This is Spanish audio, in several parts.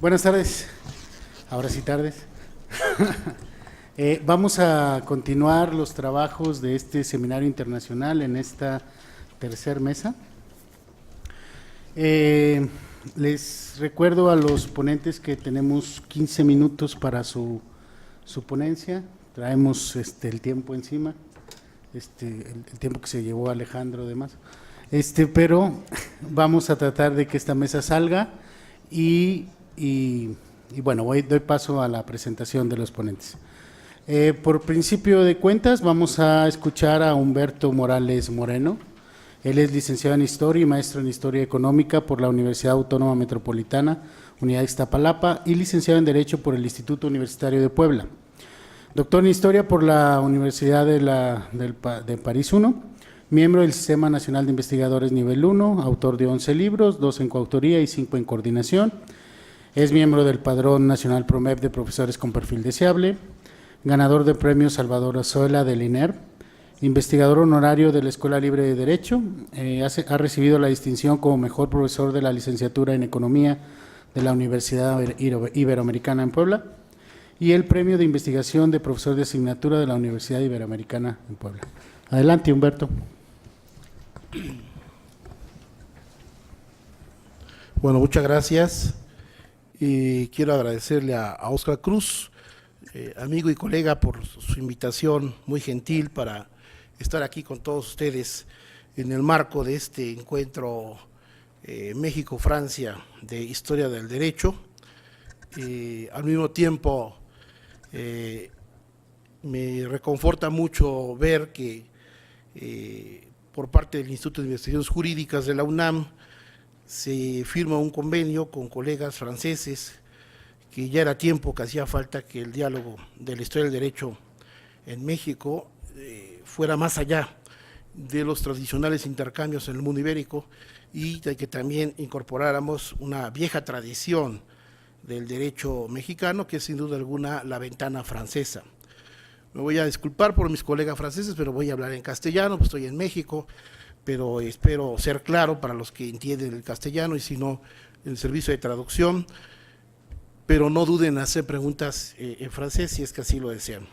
Buenas tardes, ahora sí tardes. Vamos a continuar los trabajos de este seminario internacional en esta tercer mesa. Les recuerdo a los ponentes que tenemos 15 minutos para su ponencia. Traemos el tiempo encima, el tiempo que se llevó Alejandro además. Pero vamos a tratar de que esta mesa salga y bueno, doy paso a la presentación de los ponentes. Por principio de cuentas, vamos a escuchar a Humberto Morales Moreno. Él es licenciado en Historia y maestro en Historia Económica por la Universidad Autónoma Metropolitana, Unidad de Iztapalapa, y licenciado en Derecho por el Instituto Universitario de Puebla. Doctor en Historia por la Universidad de París I, miembro del Sistema Nacional de Investigadores Nivel 1, autor de 11 libros, 2 en coautoría y 5 en coordinación. Es miembro del Padrón Nacional PROMEP de Profesores con Perfil Deseable, ganador del Premio Salvador Azuela del INER, investigador honorario de la Escuela Libre de Derecho, ha recibido la distinción como mejor profesor de la licenciatura en Economía de la Universidad Iberoamericana en Puebla y el Premio de Investigación de Profesor de Asignatura de la Universidad Iberoamericana en Puebla. Adelante, Humberto. Bueno, muchas gracias. Y quiero agradecerle a Óscar Cruz, amigo y colega, por su invitación muy gentil para estar aquí con todos ustedes en el marco de este encuentro México-Francia de Historia del Derecho. Al mismo tiempo, me reconforta mucho ver que por parte del Instituto de Investigaciones Jurídicas de la UNAM se firma un convenio con colegas franceses, que ya era tiempo que hacía falta que el diálogo de la historia del derecho en México fuera más allá de los tradicionales intercambios en el mundo ibérico y de que también incorporáramos una vieja tradición del derecho mexicano, que es sin duda alguna la ventana francesa. Me voy a disculpar por mis colegas franceses, pero voy a hablar en castellano, pues estoy en México, pero espero ser claro para los que entienden el castellano y si no, el servicio de traducción, pero no duden en hacer preguntas en francés si es que así lo desean.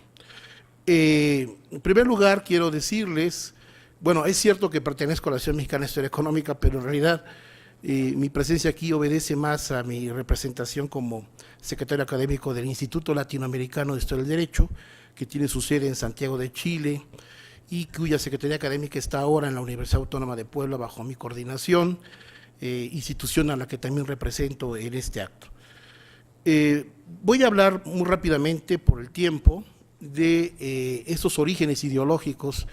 En primer lugar, quiero decirles, bueno, es cierto que pertenezco a la Asociación Mexicana de Historia Económica, pero en realidad mi presencia aquí obedece más a mi representación como secretario académico del Instituto Latinoamericano de Historia del Derecho, que tiene su sede en Santiago de Chile, y cuya Secretaría Académica está ahora en la Universidad Autónoma de Puebla bajo mi coordinación, institución a la que también represento en este acto. Voy a hablar muy rápidamente por el tiempo de estos orígenes ideológicos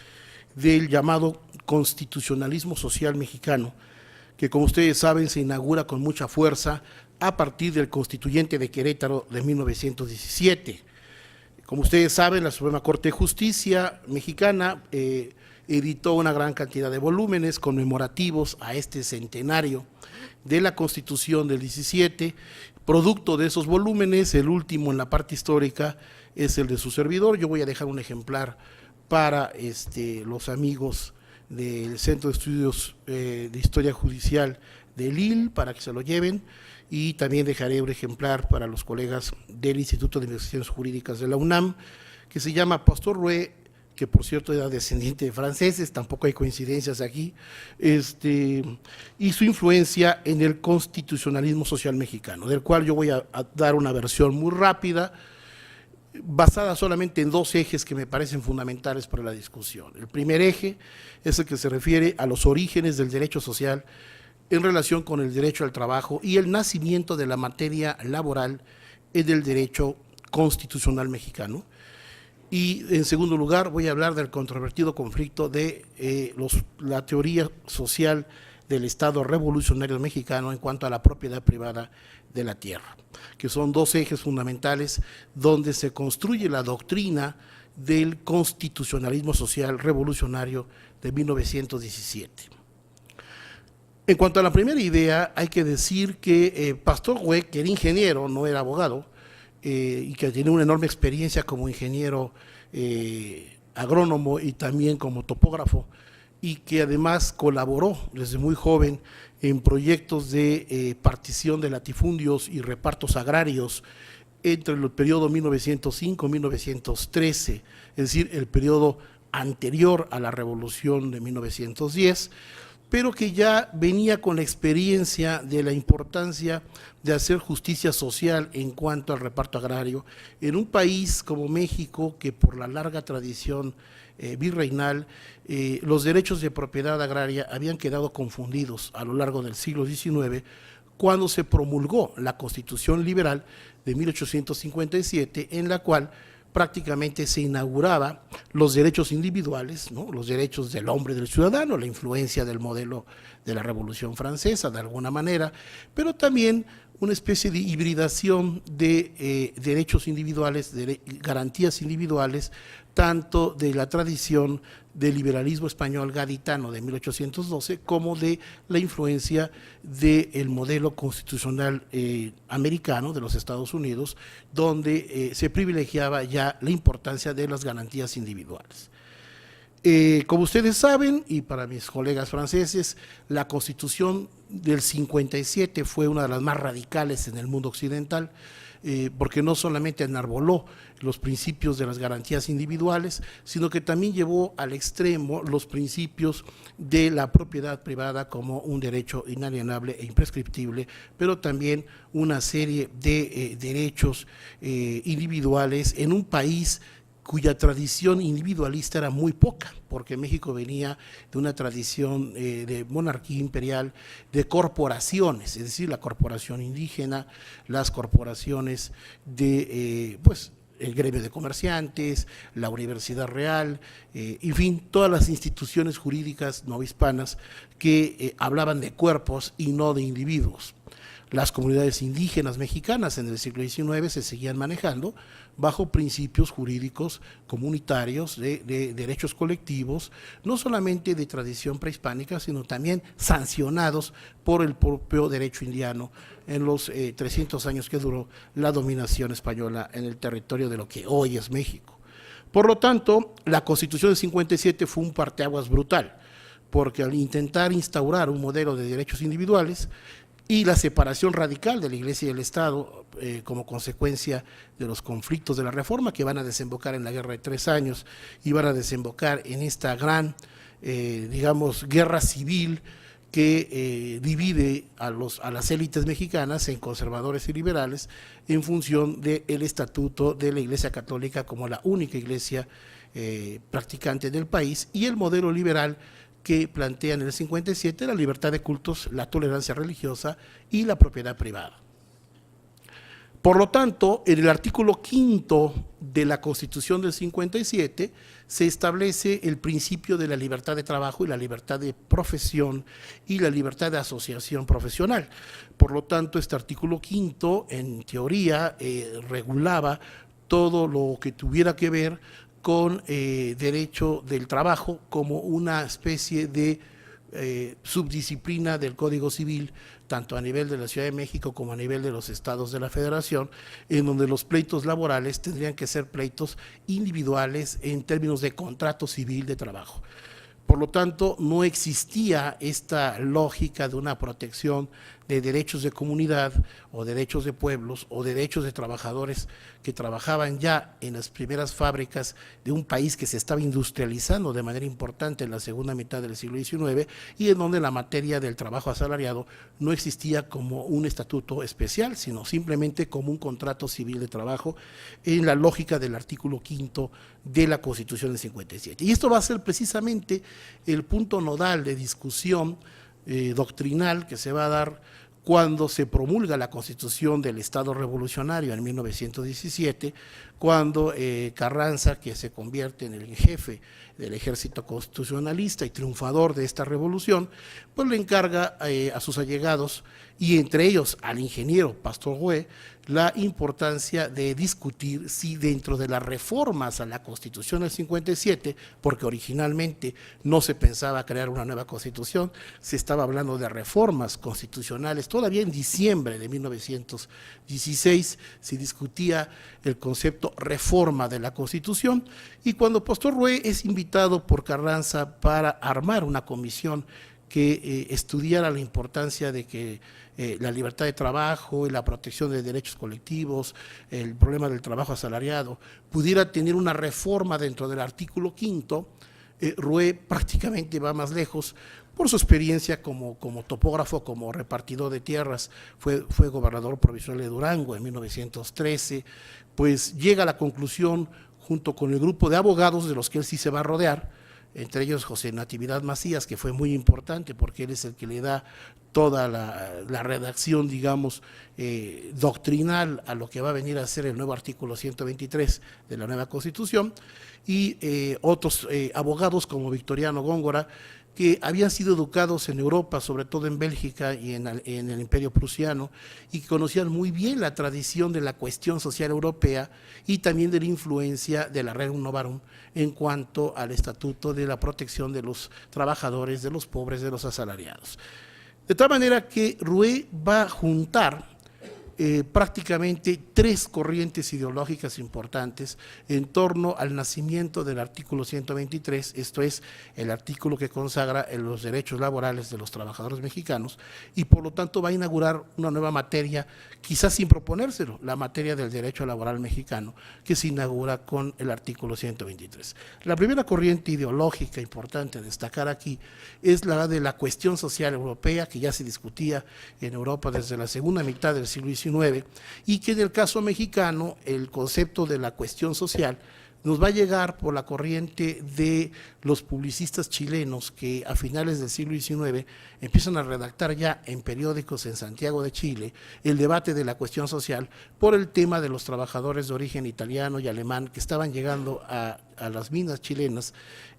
del llamado constitucionalismo social mexicano, que como ustedes saben se inaugura con mucha fuerza a partir del Constituyente de Querétaro de 1917. Como ustedes saben, la Suprema Corte de Justicia mexicana editó una gran cantidad de volúmenes conmemorativos a este centenario de la Constitución del 17. Producto de esos volúmenes, el último en la parte histórica es el de su servidor. Yo voy a dejar un ejemplar para los amigos del Centro de Estudios de Historia Judicial de Lille, para que se lo lleven, y también dejaré un ejemplar para los colegas del Instituto de Investigaciones Jurídicas de la UNAM, que se llama Pastor Rouet, que por cierto era descendiente de franceses, tampoco hay coincidencias aquí, y su influencia en el constitucionalismo social mexicano, del cual yo voy a dar una versión muy rápida, basada solamente en dos ejes que me parecen fundamentales para la discusión. El primer eje es el que se refiere a los orígenes del derecho social en relación con el derecho al trabajo y el nacimiento de la materia laboral en el derecho constitucional mexicano. Y en segundo lugar voy a hablar del controvertido conflicto de la teoría social del Estado revolucionario mexicano en cuanto a la propiedad privada de la tierra, que son dos ejes fundamentales donde se construye la doctrina del constitucionalismo social revolucionario de 1917. En cuanto a la primera idea, hay que decir que Pastor Rouet, que era ingeniero, no era abogado, y que tenía una enorme experiencia como ingeniero agrónomo y también como topógrafo, y que además colaboró desde muy joven en proyectos de partición de latifundios y repartos agrarios entre el periodo 1905-1913, es decir, el periodo anterior a la Revolución de 1910, pero que ya venía con la experiencia de la importancia de hacer justicia social en cuanto al reparto agrario en un país como México, que por la larga tradición virreinal, los derechos de propiedad agraria habían quedado confundidos a lo largo del siglo XIX, cuando se promulgó la Constitución Liberal de 1857, en la cual prácticamente se inauguraba los derechos individuales, ¿no?, los derechos del hombre y del ciudadano, la influencia del modelo de la Revolución Francesa de alguna manera, pero también una especie de hibridación de derechos individuales, de garantías individuales, tanto de la tradición del liberalismo español gaditano de 1812 como de la influencia del modelo constitucional americano de los Estados Unidos, donde se privilegiaba ya la importancia de las garantías individuales. Como ustedes saben, y para mis colegas franceses, la Constitución del 57 fue una de las más radicales en el mundo occidental, porque no solamente enarboló los principios de las garantías individuales, sino que también llevó al extremo los principios de la propiedad privada como un derecho inalienable e imprescriptible, pero también una serie de derechos individuales en un país cuya tradición individualista era muy poca, porque México venía de una tradición de monarquía imperial, de corporaciones, es decir, la corporación indígena, las corporaciones de, el gremio de comerciantes, la Universidad Real, en fin, todas las instituciones jurídicas novohispanas que hablaban de cuerpos y no de individuos. Las comunidades indígenas mexicanas en el siglo XIX se seguían manejando bajo principios jurídicos comunitarios de derechos colectivos, no solamente de tradición prehispánica, sino también sancionados por el propio derecho indiano en los 300 años que duró la dominación española en el territorio de lo que hoy es México. Por lo tanto, la Constitución del 57 fue un parteaguas brutal, porque al intentar instaurar un modelo de derechos individuales y la separación radical de la Iglesia y del Estado como consecuencia de los conflictos de la Reforma, que van a desembocar en la Guerra de 3 años y van a desembocar en esta gran, guerra civil que divide a las élites mexicanas en conservadores y liberales en función del estatuto de la Iglesia Católica como la única iglesia practicante del país, y el modelo liberal que plantean en el 57 la libertad de cultos, la tolerancia religiosa y la propiedad privada. Por lo tanto, en el artículo 5 de la Constitución del 57 se establece el principio de la libertad de trabajo y la libertad de profesión y la libertad de asociación profesional. Por lo tanto, este artículo 5, en teoría, regulaba todo lo que tuviera que ver con derecho del trabajo como una especie de subdisciplina del Código Civil, tanto a nivel de la Ciudad de México como a nivel de los estados de la Federación, en donde los pleitos laborales tendrían que ser pleitos individuales en términos de contrato civil de trabajo. Por lo tanto, no existía esta lógica de una protección de derechos de comunidad o derechos de pueblos o derechos de trabajadores que trabajaban ya en las primeras fábricas de un país que se estaba industrializando de manera importante en la segunda mitad del siglo XIX, y en donde la materia del trabajo asalariado no existía como un estatuto especial, sino simplemente como un contrato civil de trabajo en la lógica del artículo 5 de la Constitución del 57. Y esto va a ser precisamente el punto nodal de discusión doctrinal que se va a dar cuando se promulga la Constitución del Estado Revolucionario en 1917, cuando Carranza, que se convierte en el jefe del ejército constitucionalista y triunfador de esta revolución, pues le encarga a sus allegados, y entre ellos al ingeniero Pastor Hue, la importancia de discutir si dentro de las reformas a la Constitución del 57, porque originalmente no se pensaba crear una nueva Constitución, se estaba hablando de reformas constitucionales. Todavía en diciembre de 1916 se discutía el concepto reforma de la Constitución, y cuando Pastor Rué es invitado por Carranza para armar una comisión que estudiara la importancia de que la libertad de trabajo y la protección de derechos colectivos, el problema del trabajo asalariado, pudiera tener una reforma dentro del artículo 5, Rué prácticamente va más lejos por su experiencia como topógrafo, como repartidor de tierras. Fue gobernador provincial de Durango en 1913, pues llega a la conclusión, junto con el grupo de abogados de los que él sí se va a rodear, entre ellos José Natividad Macías, que fue muy importante porque él es el que le da toda la redacción, digamos, doctrinal a lo que va a venir a ser el nuevo artículo 123 de la nueva Constitución, y otros abogados como Victoriano Góngora, que habían sido educados en Europa, sobre todo en Bélgica y en el Imperio Prusiano, y que conocían muy bien la tradición de la cuestión social europea y también de la influencia de la Rerum Novarum en cuanto al estatuto de la protección de los trabajadores, de los pobres, de los asalariados. De tal manera que Rué va a juntar prácticamente tres corrientes ideológicas importantes en torno al nacimiento del artículo 123, esto es, el artículo que consagra los derechos laborales de los trabajadores mexicanos, y por lo tanto va a inaugurar una nueva materia, quizás sin proponérselo, la materia del derecho laboral mexicano, que se inaugura con el artículo 123. La primera corriente ideológica importante a destacar aquí es la de la cuestión social europea, que ya se discutía en Europa desde la segunda mitad del siglo XIX, y que en el caso mexicano el concepto de la cuestión social nos va a llegar por la corriente de los publicistas chilenos que a finales del siglo XIX empiezan a redactar ya en periódicos en Santiago de Chile el debate de la cuestión social por el tema de los trabajadores de origen italiano y alemán que estaban llegando a las minas chilenas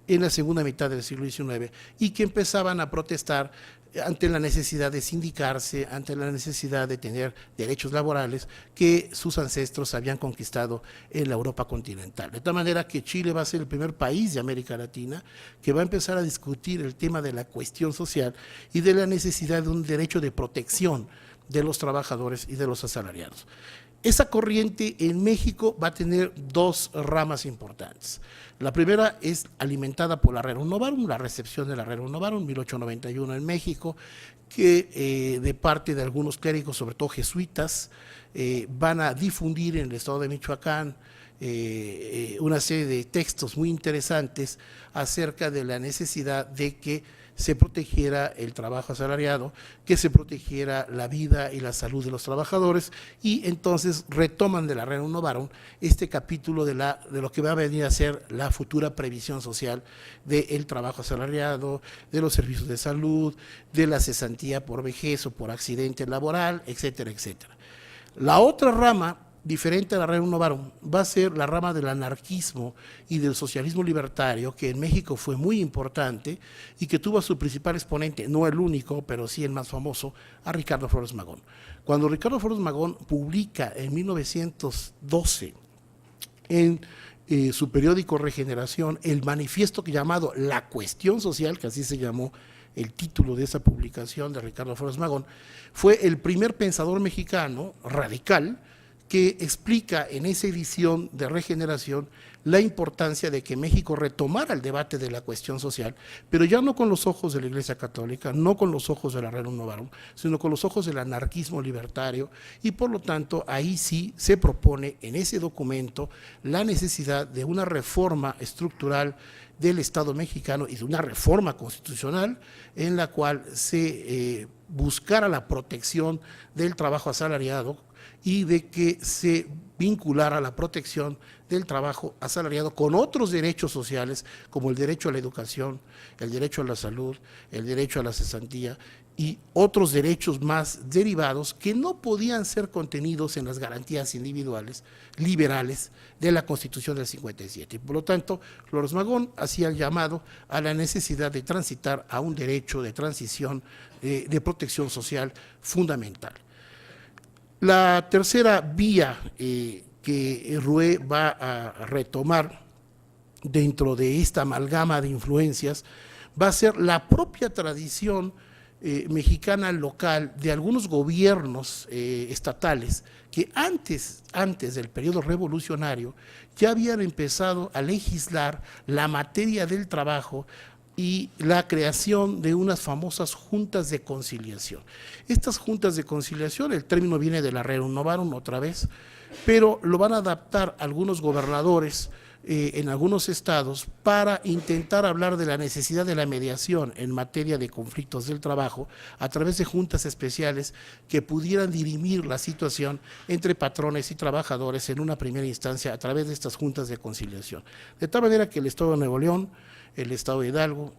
en la segunda mitad del siglo XIX y que empezaban a protestar ante la necesidad de sindicarse, ante la necesidad de tener derechos laborales que sus ancestros habían conquistado en la Europa continental. De tal manera que Chile va a ser el primer país de América Latina que va a empezar a discutir el tema de la cuestión social y de la necesidad de un derecho de protección de los trabajadores y de los asalariados. Esa corriente en México va a tener dos ramas importantes. La primera es alimentada por la Rerum Novarum, la recepción de la Rerum Novarum, 1891 en México, que de parte de algunos clérigos, sobre todo jesuitas, van a difundir en el estado de Michoacán una serie de textos muy interesantes acerca de la necesidad de que se protegiera el trabajo asalariado, que se protegiera la vida y la salud de los trabajadores, y entonces retoman de la Rerum Novarum este capítulo de lo que va a venir a ser la futura previsión social del trabajo asalariado, de los servicios de salud, de la cesantía por vejez o por accidente laboral, etcétera, etcétera. La otra rama, diferente a la Rerum Novarum, va a ser la rama del anarquismo y del socialismo libertario, que en México fue muy importante y que tuvo a su principal exponente, no el único, pero sí el más famoso, a Ricardo Flores Magón. Cuando Ricardo Flores Magón publica en 1912 en su periódico Regeneración el manifiesto llamado La Cuestión Social, que así se llamó el título de esa publicación de Ricardo Flores Magón, fue el primer pensador mexicano radical que explica en esa edición de Regeneración la importancia de que México retomara el debate de la cuestión social, pero ya no con los ojos de la Iglesia Católica, no con los ojos de la Rerum Novarum, sino con los ojos del anarquismo libertario, y por lo tanto ahí sí se propone en ese documento la necesidad de una reforma estructural del Estado mexicano y de una reforma constitucional en la cual se buscara la protección del trabajo asalariado y de que se vinculara la protección del trabajo asalariado con otros derechos sociales como el derecho a la educación, el derecho a la salud, el derecho a la cesantía y otros derechos más derivados que no podían ser contenidos en las garantías individuales liberales de la Constitución del 57. Y por lo tanto, Flores Magón hacía el llamado a la necesidad de transitar a un derecho de transición de protección social fundamental. La tercera vía que Rue va a retomar dentro de esta amalgama de influencias va a ser la propia tradición mexicana local de algunos gobiernos estatales que antes del periodo revolucionario ya habían empezado a legislar la materia del trabajo y la creación de unas famosas juntas de conciliación. Estas juntas de conciliación, el término viene de la renovaron otra vez, pero lo van a adaptar algunos gobernadores en algunos estados para intentar hablar de la necesidad de la mediación en materia de conflictos del trabajo a través de juntas especiales que pudieran dirimir la situación entre patrones y trabajadores en una primera instancia a través de estas juntas de conciliación. De tal manera que el estado de Nuevo León, el estado de Hidalgo,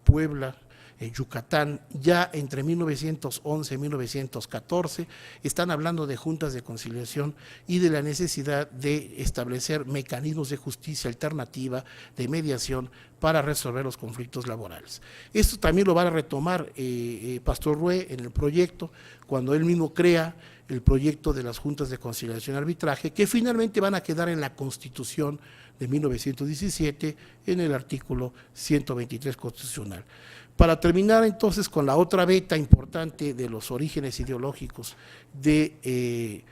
Puebla, Yucatán, ya entre 1911 y 1914 están hablando de juntas de conciliación y de la necesidad de establecer mecanismos de justicia alternativa, de mediación para resolver los conflictos laborales. Esto también lo va a retomar Pastor Rue en el proyecto, cuando él mismo crea el proyecto de las juntas de conciliación y arbitraje, que finalmente van a quedar en la Constitución de 1917 en el artículo 123 constitucional. Para entonces con la otra beta importante de los orígenes ideológicos de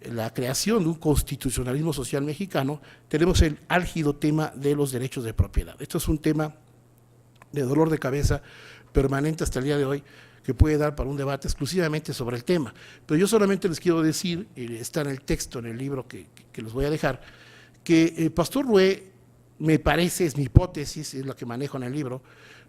la creación de un constitucionalismo social mexicano, tenemos el álgido tema de los derechos de propiedad. Esto es un tema de dolor de cabeza permanente hasta el día de hoy, que puede dar para un debate exclusivamente sobre el tema. Pero yo solamente les quiero decir, está en el texto, en el libro que les voy a dejar, que Pastor Rue, me parece, es mi hipótesis, es la que manejo en el libro,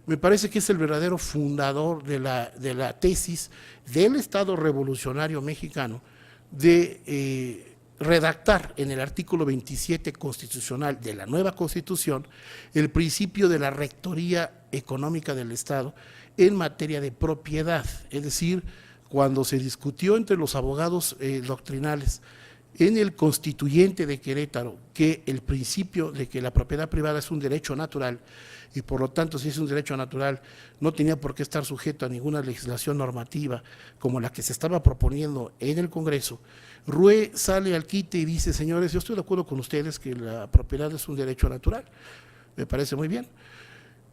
me parece que es el verdadero fundador de la tesis del Estado revolucionario mexicano de redactar en el artículo 27 constitucional de la nueva Constitución el principio de la rectoría económica del Estado en materia de propiedad. Es decir, cuando se discutió entre los abogados doctrinales en el Constituyente de Querétaro que el principio de que la propiedad privada es un derecho natural y por lo tanto si es un derecho natural no tenía por qué estar sujeto a ninguna legislación normativa como la que se estaba proponiendo en el Congreso, Rue sale al quite y dice, señores, yo estoy de acuerdo con ustedes que la propiedad es un derecho natural, me parece muy bien.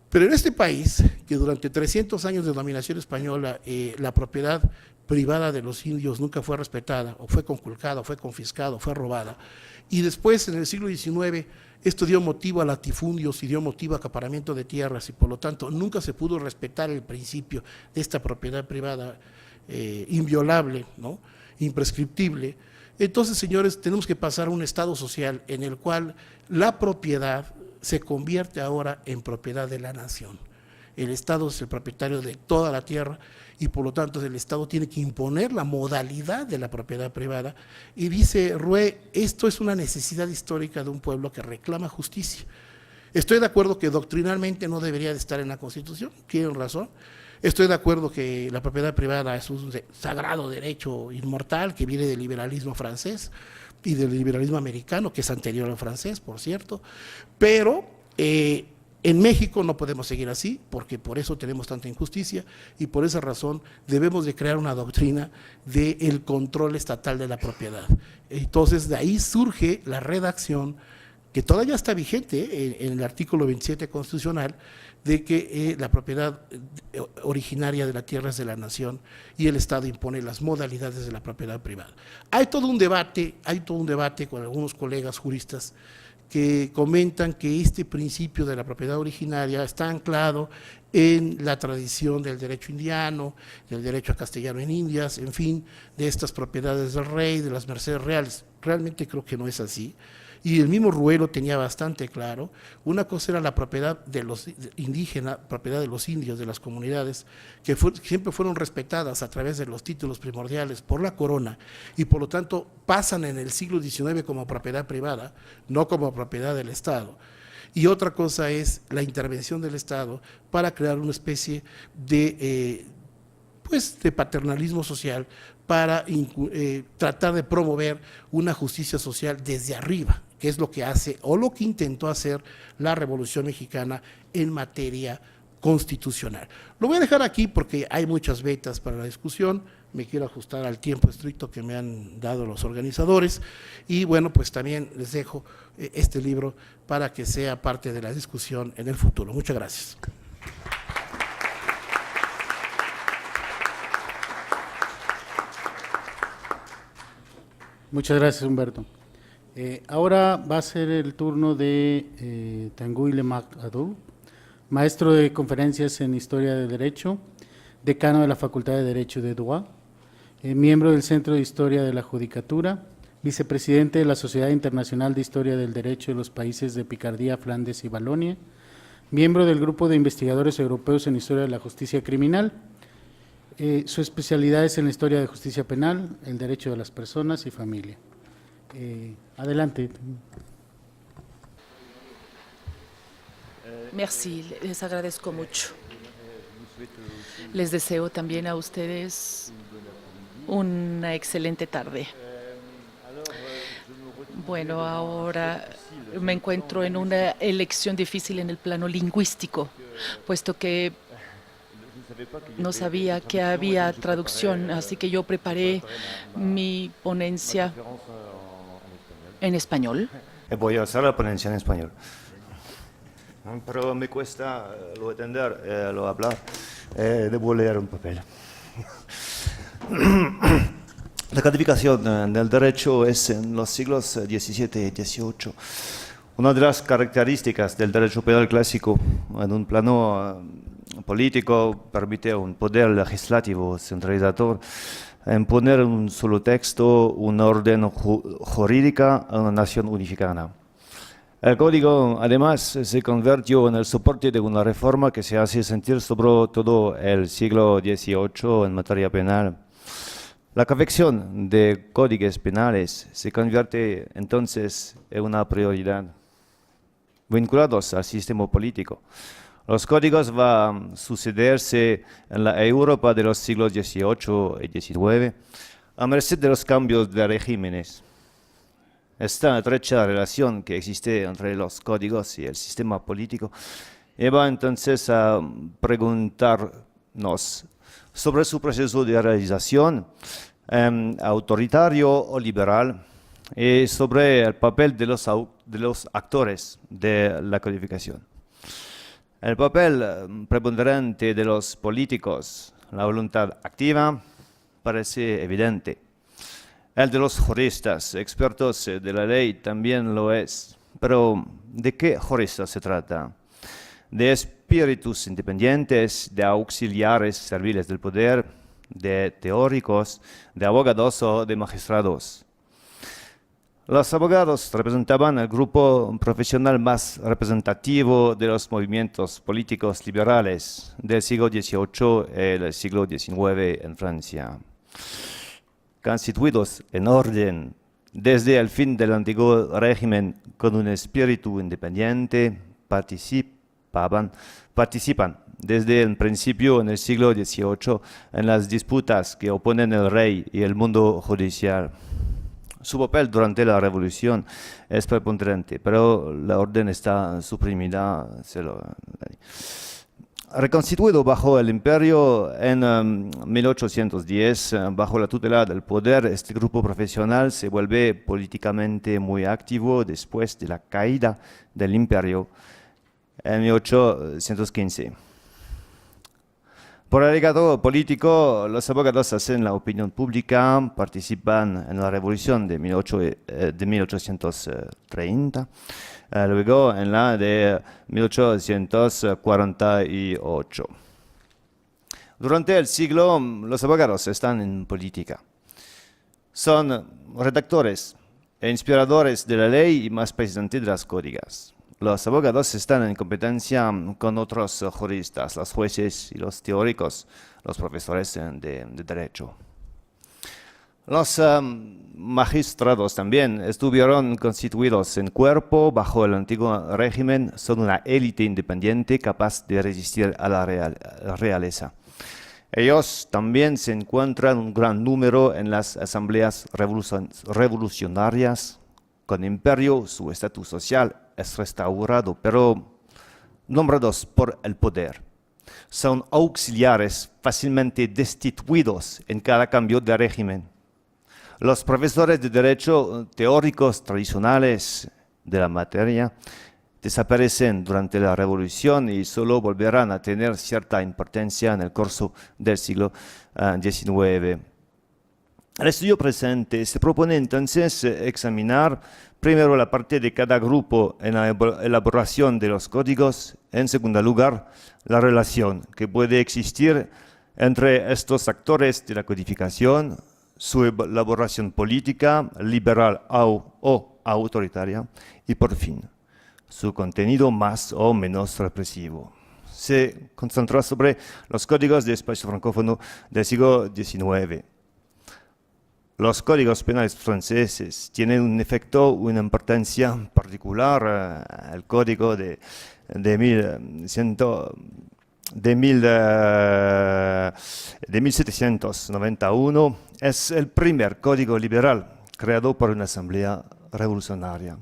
Pero en este país, que durante 300 años de dominación española, la propiedad privada de los indios nunca fue respetada, o fue conculcada, o fue confiscada, o fue robada, y después en el siglo XIX esto dio motivo a latifundios y dio motivo a acaparamiento de tierras, y por lo tanto nunca se pudo respetar el principio de esta propiedad privada inviolable, ¿no?, imprescriptible. Entonces, señores, tenemos que pasar a un estado social en el cual la propiedad se convierte ahora en propiedad de la nación. El Estado es el propietario de toda la tierra y por lo tanto el Estado tiene que imponer la modalidad de la propiedad privada y dice Rue, esto es una necesidad histórica de un pueblo que reclama justicia. Estoy de acuerdo que doctrinalmente no debería de estar en la Constitución, tienen razón. Estoy de acuerdo que la propiedad privada es un sagrado derecho inmortal que viene del liberalismo francés y del liberalismo americano, que es anterior al francés, por cierto, pero en México no podemos seguir así, porque por eso tenemos tanta injusticia y por esa razón debemos de crear una doctrina del control estatal de la propiedad. Entonces, de ahí surge la redacción, que todavía está vigente en el artículo 27 constitucional, de que la propiedad originaria de la tierra es de la nación y el Estado impone las modalidades de la propiedad privada. Hay todo un debate con algunos colegas juristas que comentan que este principio de la propiedad originaria está anclado en la tradición del derecho indiano, del derecho castellano en Indias, en fin, de estas propiedades del rey, de las mercedes reales. Realmente creo que no es así. Y el mismo Rue lo tenía bastante claro. Una cosa era la propiedad de los indígenas, propiedad de los indios, de las comunidades, que siempre fueron respetadas a través de los títulos primordiales por la corona y por lo tanto pasan en el siglo XIX como propiedad privada, no como propiedad del Estado. Y otra cosa es la intervención del Estado para crear una especie de paternalismo social para tratar de promover una justicia social desde arriba, que es lo que hace o lo que intentó hacer la Revolución Mexicana en materia constitucional. Lo voy a dejar aquí porque hay muchas vetas para la discusión, me quiero ajustar al tiempo estricto que me han dado los organizadores y bueno, pues también les dejo este libro para que sea parte de la discusión en el futuro. Muchas gracias. Muchas gracias, Humberto. Ahora va a ser el turno de Tanguy Lemarque Adou, maestro de conferencias en Historia del Derecho, decano de la Facultad de Derecho de Douai, miembro del Centro de Historia de la Judicatura, vicepresidente de la Sociedad Internacional de Historia del Derecho de los Países de Picardía, Flandes y Valonia, miembro del Grupo de Investigadores Europeos en Historia de la Justicia Criminal. Su especialidad es en la historia de justicia penal, el derecho de las personas y familia. Adelante. Merci, les agradezco mucho. Les deseo también a ustedes una excelente tarde. Bueno, ahora me encuentro en una elección difícil en el plano lingüístico, puesto que no sabía que había traducción, así que yo preparé mi ponencia en español. Voy a hacer la ponencia en español. Pero me cuesta lo entender, lo hablar. Debo leer un papel. La codificación del derecho es en los siglos XVII y XVIII una de las características del derecho penal clásico. En un plano político permite un poder legislativo centralizador imponer en un solo texto una orden jurídica a una nación unificada. El código, además, se convirtió en el soporte de una reforma que se hace sentir sobre todo el siglo XVIII en materia penal. La confección de códigos penales se convierte entonces en una prioridad, vinculados al sistema político. Los códigos van a sucederse en la Europa de los siglos XVIII y XIX a merced de los cambios de regímenes. Esta estrecha relación que existe entre los códigos y el sistema político lleva entonces a preguntarnos sobre su proceso de realización autoritario o liberal y sobre el papel de los actores de la codificación. El papel preponderante de los políticos, la voluntad activa, parece evidente. El de los juristas, expertos de la ley, también lo es. Pero, ¿de qué juristas se trata? ¿De espíritus independientes, de auxiliares serviles del poder, de teóricos, de abogados o de magistrados? Los abogados representaban el grupo profesional más representativo de los movimientos políticos liberales del siglo XVIII y del siglo XIX en Francia. Constituidos en orden desde el fin del antiguo régimen con un espíritu independiente, participan desde el principio en el siglo XVIII en las disputas que oponen el rey y el mundo judicial. Su papel durante la revolución es preponderante, pero la orden está suprimida. Reconstituido bajo el imperio en 1810, bajo la tutela del poder, este grupo profesional se vuelve políticamente muy activo después de la caída del imperio en 1815. Por el legado político, los abogados hacen la opinión pública, participan en la revolución de 1830, luego en la de 1848. Durante el siglo, los abogados están en política. Son redactores e inspiradores de la ley y más precisamente de las códigos. Los abogados están en competencia con otros juristas, los jueces y los teóricos, los profesores de derecho. Los magistrados también estuvieron constituidos en cuerpo bajo el antiguo régimen, son una élite independiente capaz de resistir a la realeza. Ellos también se encuentran un gran número en las asambleas revolucionarias. Con imperio, su estatus social es restaurado, pero nombrados por el poder. son auxiliares fácilmente destituidos en cada cambio de régimen. Los profesores de derecho teóricos tradicionales de la materia desaparecen durante la Revolución y solo volverán a tener cierta importancia en el curso del siglo XIX. El estudio presente se propone entonces examinar primero la parte de cada grupo en la elaboración de los códigos, en segundo lugar, la relación que puede existir entre estos actores de la codificación, su elaboración política, liberal o autoritaria, y por fin, su contenido más o menos represivo. Se concentra sobre los códigos de espacio francófono del siglo XIX. Los códigos penales franceses tienen un efecto, una importancia particular. El código de 1791 es el primer código liberal creado por una asamblea revolucionaria.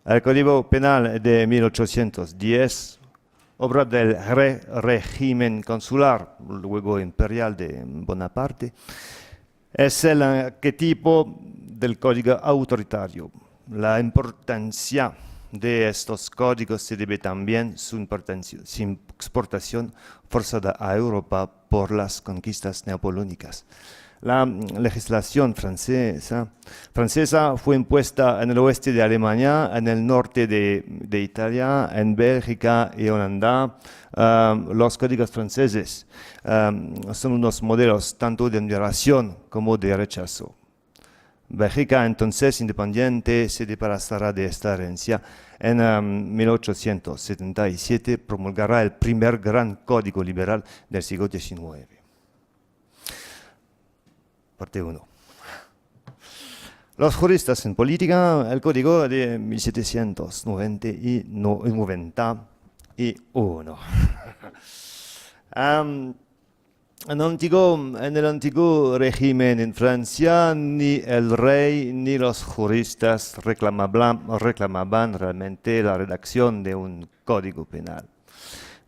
El Código Penal de 1810, obra del régimen consular, luego imperial de Bonaparte, es el arquetipo del código autoritario. La importancia de estos códigos se debe también a su exportación forzada a Europa por las conquistas napoleónicas. La legislación francesa fue impuesta en el oeste de Alemania, en el norte de Italia, en Bélgica y Holanda. Los códigos franceses son unos modelos tanto de admiración como de rechazo. Bélgica, entonces independiente, se desplazará de esta herencia. En 1877 promulgará el primer gran código liberal del siglo XIX. Parte 1. Los juristas en política, el código de 1791. En el antiguo régimen en Francia, ni el rey ni los juristas reclamaban realmente la redacción de un código penal.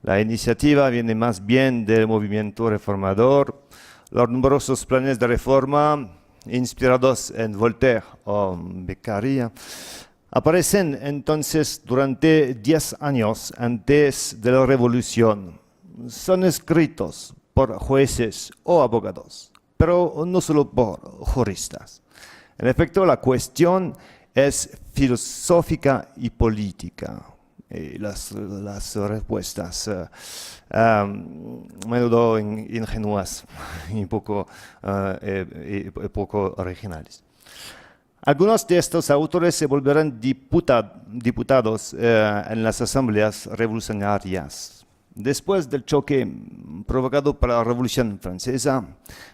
La iniciativa viene más bien del movimiento reformador. Los numerosos planes de reforma, inspirados en Voltaire o Beccaria, aparecen entonces durante 10 años antes de la Revolución. Son escritos por jueces o abogados, pero no solo por juristas. En efecto, la cuestión es filosófica y política. Las respuestas a menudo ingenuas y poco originales. Algunos de estos autores se volverán diputados en las asambleas revolucionarias. Después del choque provocado por la Revolución Francesa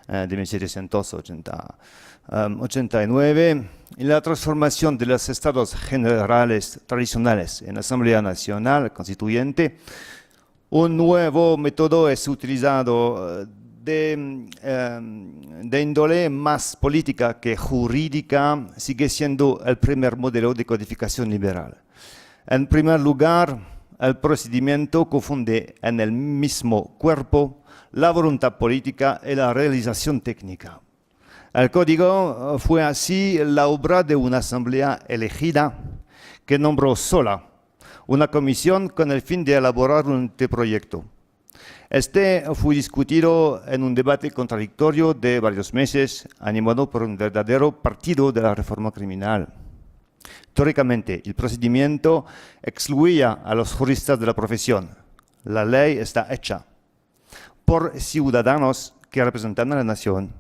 de 1789 y la transformación de los estados generales tradicionales en Asamblea Nacional Constituyente, un nuevo método es utilizado de índole más política que jurídica. Sigue siendo el primer modelo de codificación liberal. En primer lugar, el procedimiento confunde en el mismo cuerpo la voluntad política y la realización técnica. El código fue así la obra de una asamblea elegida que nombró sola una comisión con el fin de elaborar un anteproyecto. Este fue discutido en un debate contradictorio de varios meses, animado por un verdadero partido de la reforma criminal. Teóricamente, el procedimiento excluía a los juristas de la profesión. La ley está hecha por ciudadanos que representan a la nación.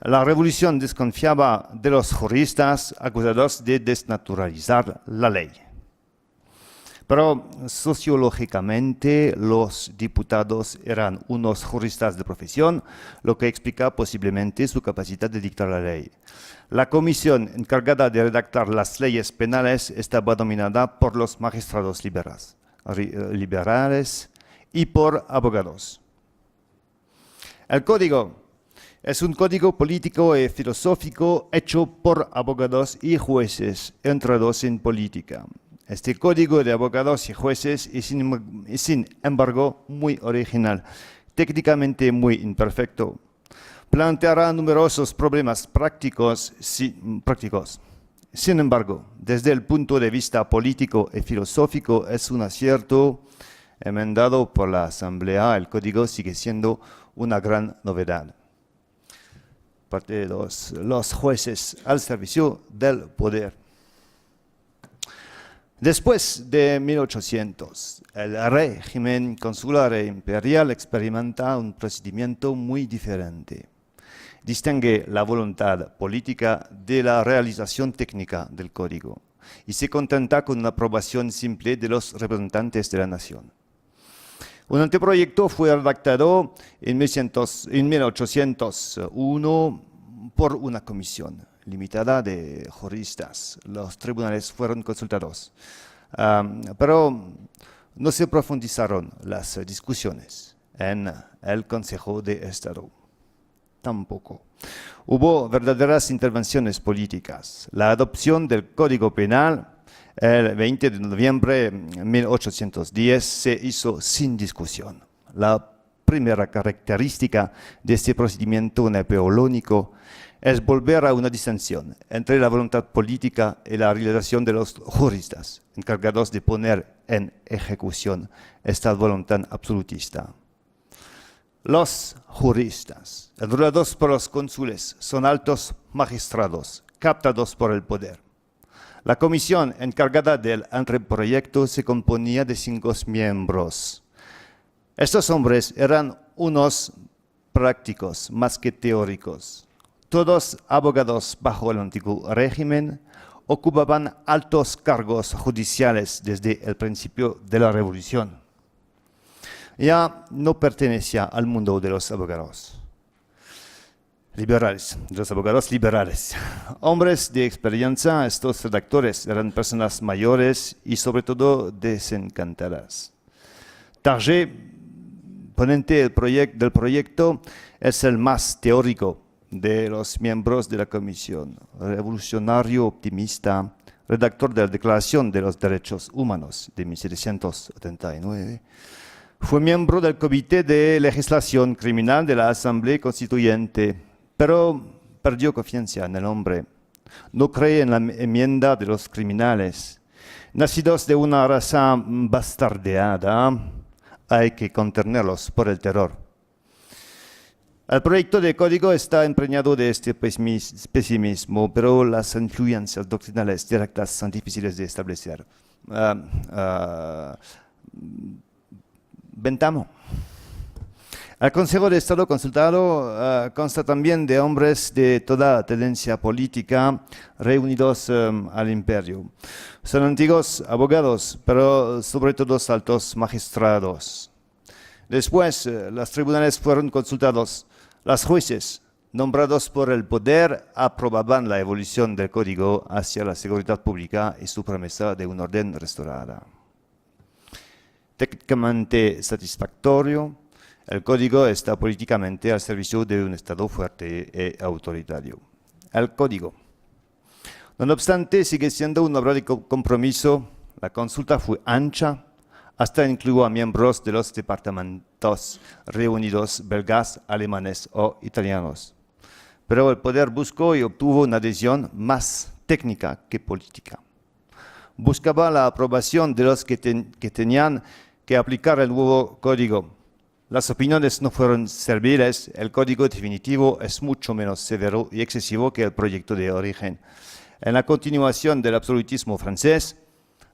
La revolución desconfiaba de los juristas acusados de desnaturalizar la ley. Pero sociológicamente los diputados eran unos juristas de profesión, lo que explica posiblemente su capacidad de dictar la ley. La comisión encargada de redactar las leyes penales estaba dominada por los magistrados liberales y por abogados. El código es un código político y filosófico hecho por abogados y jueces entrados en política. Este código de abogados y jueces es sin embargo muy original, técnicamente muy imperfecto. Planteará numerosos problemas prácticos. Sin embargo, desde el punto de vista político y filosófico es un acierto. Enmendado por la Asamblea, el código sigue siendo una gran novedad. Parte 2. Los jueces al servicio del poder. Después de 1800, el régimen consular e imperial experimenta un procedimiento muy diferente. Distingue la voluntad política de la realización técnica del código y se contenta con una aprobación simple de los representantes de la nación. Un anteproyecto fue redactado en 1801 por una comisión limitada de juristas. Los tribunales fueron consultados, pero no se profundizaron las discusiones en el Consejo de Estado. Tampoco hubo verdaderas intervenciones políticas. La adopción del Código Penal el 20 de noviembre de 1810 se hizo sin discusión. La primera característica de este procedimiento napoleónico es volver a una distinción entre la voluntad política y la realización de los juristas, encargados de poner en ejecución esta voluntad absolutista. Los juristas, enrolados por los cónsules, son altos magistrados, captados por el poder. La comisión encargada del anteproyecto se componía de 5 miembros. Estos hombres eran unos prácticos más que teóricos. Todos abogados bajo el antiguo régimen, ocupaban altos cargos judiciales desde el principio de la Revolución. Ya no pertenecía al mundo de los abogados liberales, Hombres de experiencia, estos redactores eran personas mayores y sobre todo desencantadas. Target, ponente del proyecto, es el más teórico de los miembros de la comisión, revolucionario optimista, redactor de la Declaración de los Derechos Humanos de 1789. Fue miembro del Comité de Legislación Criminal de la Asamblea Constituyente, pero perdió confianza en el hombre. No cree en la enmienda de los criminales. Nacidos de una raza bastardeada, hay que contenerlos por el terror. El proyecto de código está impregnado de este pesimismo, pero las influencias doctrinales directas son difíciles de establecer. Ventamo. El Consejo de Estado consultado consta también de hombres de toda tendencia política reunidos al imperio. Son antiguos abogados, pero sobre todo altos magistrados. Después, los tribunales fueron consultados. Los jueces, nombrados por el poder, aprobaban la evolución del código hacia la seguridad pública y su promesa de un orden restaurada. Técnicamente satisfactorio, el código está políticamente al servicio de un Estado fuerte y autoritario. El código, no obstante, sigue siendo una obra de compromiso. La consulta fue ancha, hasta incluyó a miembros de los departamentos reunidos belgas, alemanes o italianos. Pero el poder buscó y obtuvo una adhesión más técnica que política. Buscaba la aprobación de los que tenían que aplicar el nuevo código. Las opiniones no fueron serviles. El código definitivo es mucho menos severo y excesivo que el proyecto de origen. En la continuación del absolutismo francés,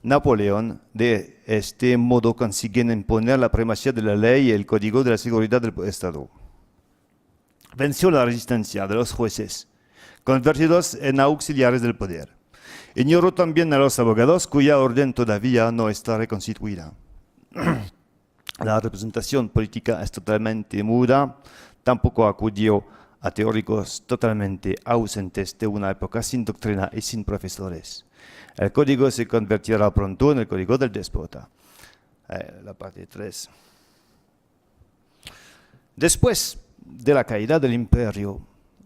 Napoleón, de este modo, consiguió imponer la primacía de la ley y el código de la seguridad del Estado. Venció la resistencia de los jueces, convertidos en auxiliares del poder. Ignoró también a los abogados, cuya orden todavía no está reconstituida. La representación política es totalmente muda, tampoco acudió a teóricos totalmente ausentes de una época sin doctrina y sin profesores. El código se convertirá pronto en el código del déspota. La parte 3. Después de la caída del imperio,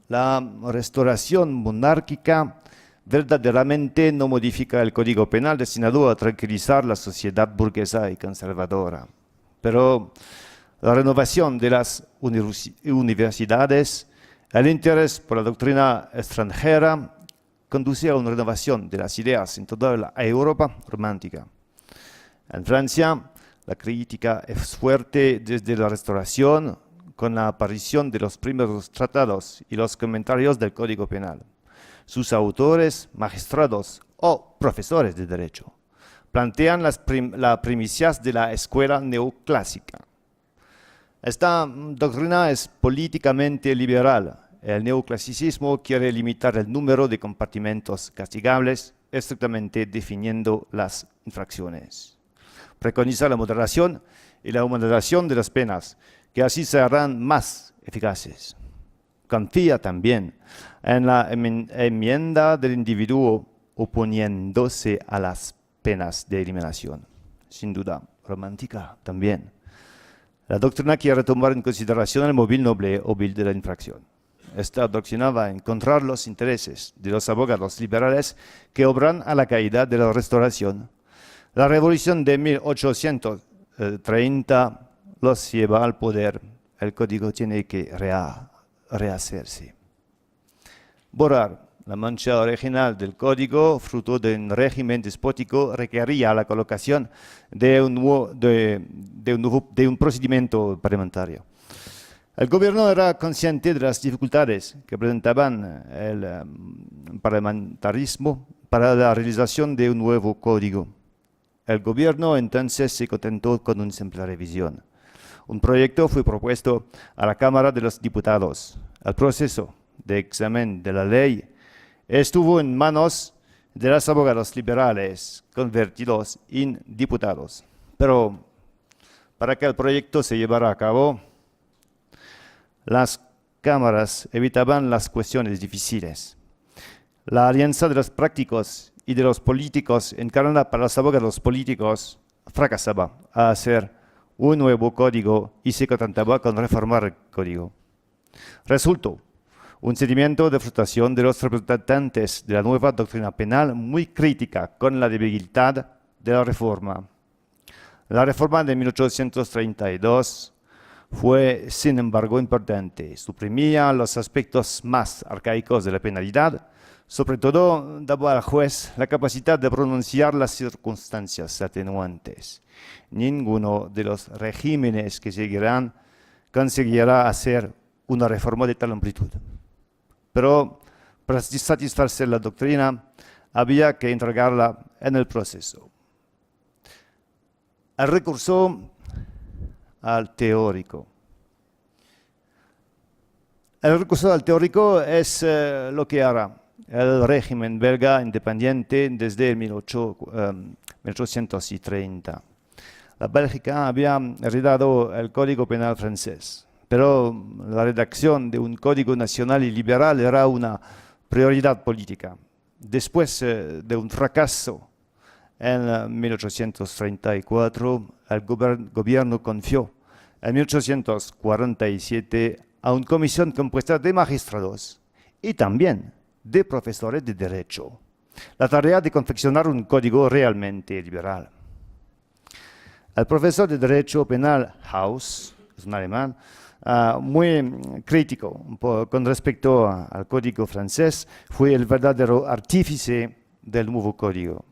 la restauración monárquica verdaderamente no modifica el Código Penal destinado a tranquilizar la sociedad burguesa y conservadora. Pero la renovación de las universidades, el interés por la doctrina extranjera, conduce a una renovación de las ideas en toda la Europa romántica. En Francia, la crítica es fuerte desde la Restauración, con la aparición de los primeros tratados y los comentarios del Código Penal. Sus autores, magistrados o profesores de derecho, plantean las primicias de la escuela neoclásica. Esta doctrina es políticamente liberal. El neoclasicismo quiere limitar el número de compartimentos castigables, estrictamente definiendo las infracciones. Preconiza la moderación y la humanización de las penas, que así serán más eficaces. Confía también en la enmienda del individuo oponiéndose a las penas de eliminación. Sin duda, romántica también. La doctrina quiere tomar en consideración el móvil noble o vil de la infracción. Esta doctrina va a encontrar los intereses de los abogados liberales que obran a la caída de la Restauración. La revolución de 1830 los lleva al poder. El código tiene que rehacerse. Borrar la mancha original del código, fruto de un régimen despótico, requería la colocación de un procedimiento parlamentario. El gobierno era consciente de las dificultades que presentaban el parlamentarismo para la realización de un nuevo código. El gobierno entonces se contentó con una simple revisión. Un proyecto fue propuesto a la Cámara de los Diputados. El proceso de examen de la ley estuvo en manos de los abogados liberales convertidos en diputados. Pero para que el proyecto se llevara a cabo, las cámaras evitaban las cuestiones difíciles. La alianza de los prácticos y de los políticos encarnada para los abogados políticos fracasaba a hacer un nuevo código y se contentaba con reformar el código. Resultó un sentimiento de frustración de los representantes de la nueva doctrina penal muy crítica con la debilidad de la reforma. La reforma de 1832 fue, sin embargo, importante. Suprimía los aspectos más arcaicos de la penalidad, sobre todo daba al juez la capacidad de pronunciar las circunstancias atenuantes. Ninguno de los regímenes que seguirán conseguirá hacer una reforma de tal amplitud. Pero para satisfacer la doctrina había que entregarla en el proceso. El recurso al teórico. El recurso al teórico es lo que hará el régimen belga independiente desde 1830. La Bélgica había heredado el Código Penal francés, pero la redacción de un Código Nacional y Liberal era una prioridad política. Después de un fracaso en 1834, el gobierno confió en 1847 a una comisión compuesta de magistrados y también de profesores de derecho la tarea de confeccionar un código realmente liberal. El profesor de Derecho Penal Haus, es un alemán, muy crítico con respecto al código francés, fue el verdadero artífice del nuevo código.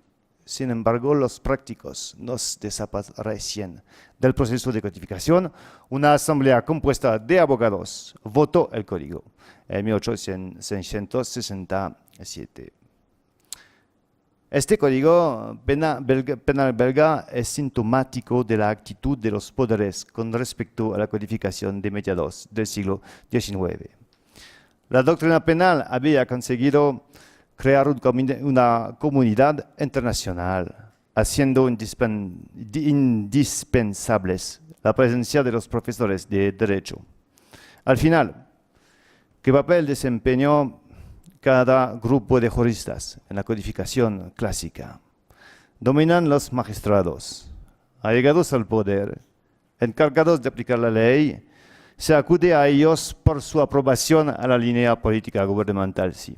Sin embargo, los prácticos nos desaparecen del proceso de codificación. Una asamblea compuesta de abogados votó el código en 1867. Este código penal belga es sintomático de la actitud de los poderes con respecto a la codificación de mediados del siglo XIX. La doctrina penal había conseguido crear una comunidad internacional, haciendo indispensables la presencia de los profesores de derecho. Al final, ¿qué papel desempeñó cada grupo de juristas en la codificación clásica? Dominan los magistrados, allegados al poder, encargados de aplicar la ley. Se acude a ellos por su aprobación a la línea política gubernamental, sí.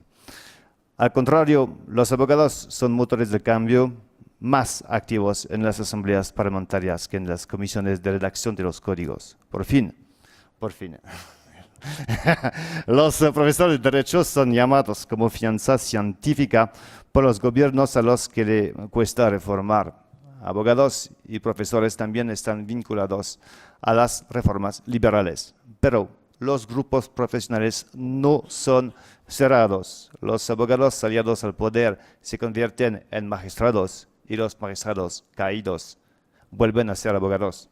Al contrario, los abogados son motores de cambio más activos en las asambleas parlamentarias que en las comisiones de redacción de los códigos. Por fin. Los profesores de derecho son llamados como fianza científica por los gobiernos a los que le cuesta reformar. Abogados y profesores también están vinculados a las reformas liberales, pero los grupos profesionales no son cerrados. Los abogados aliados al poder se convierten en magistrados y los magistrados caídos vuelven a ser abogados.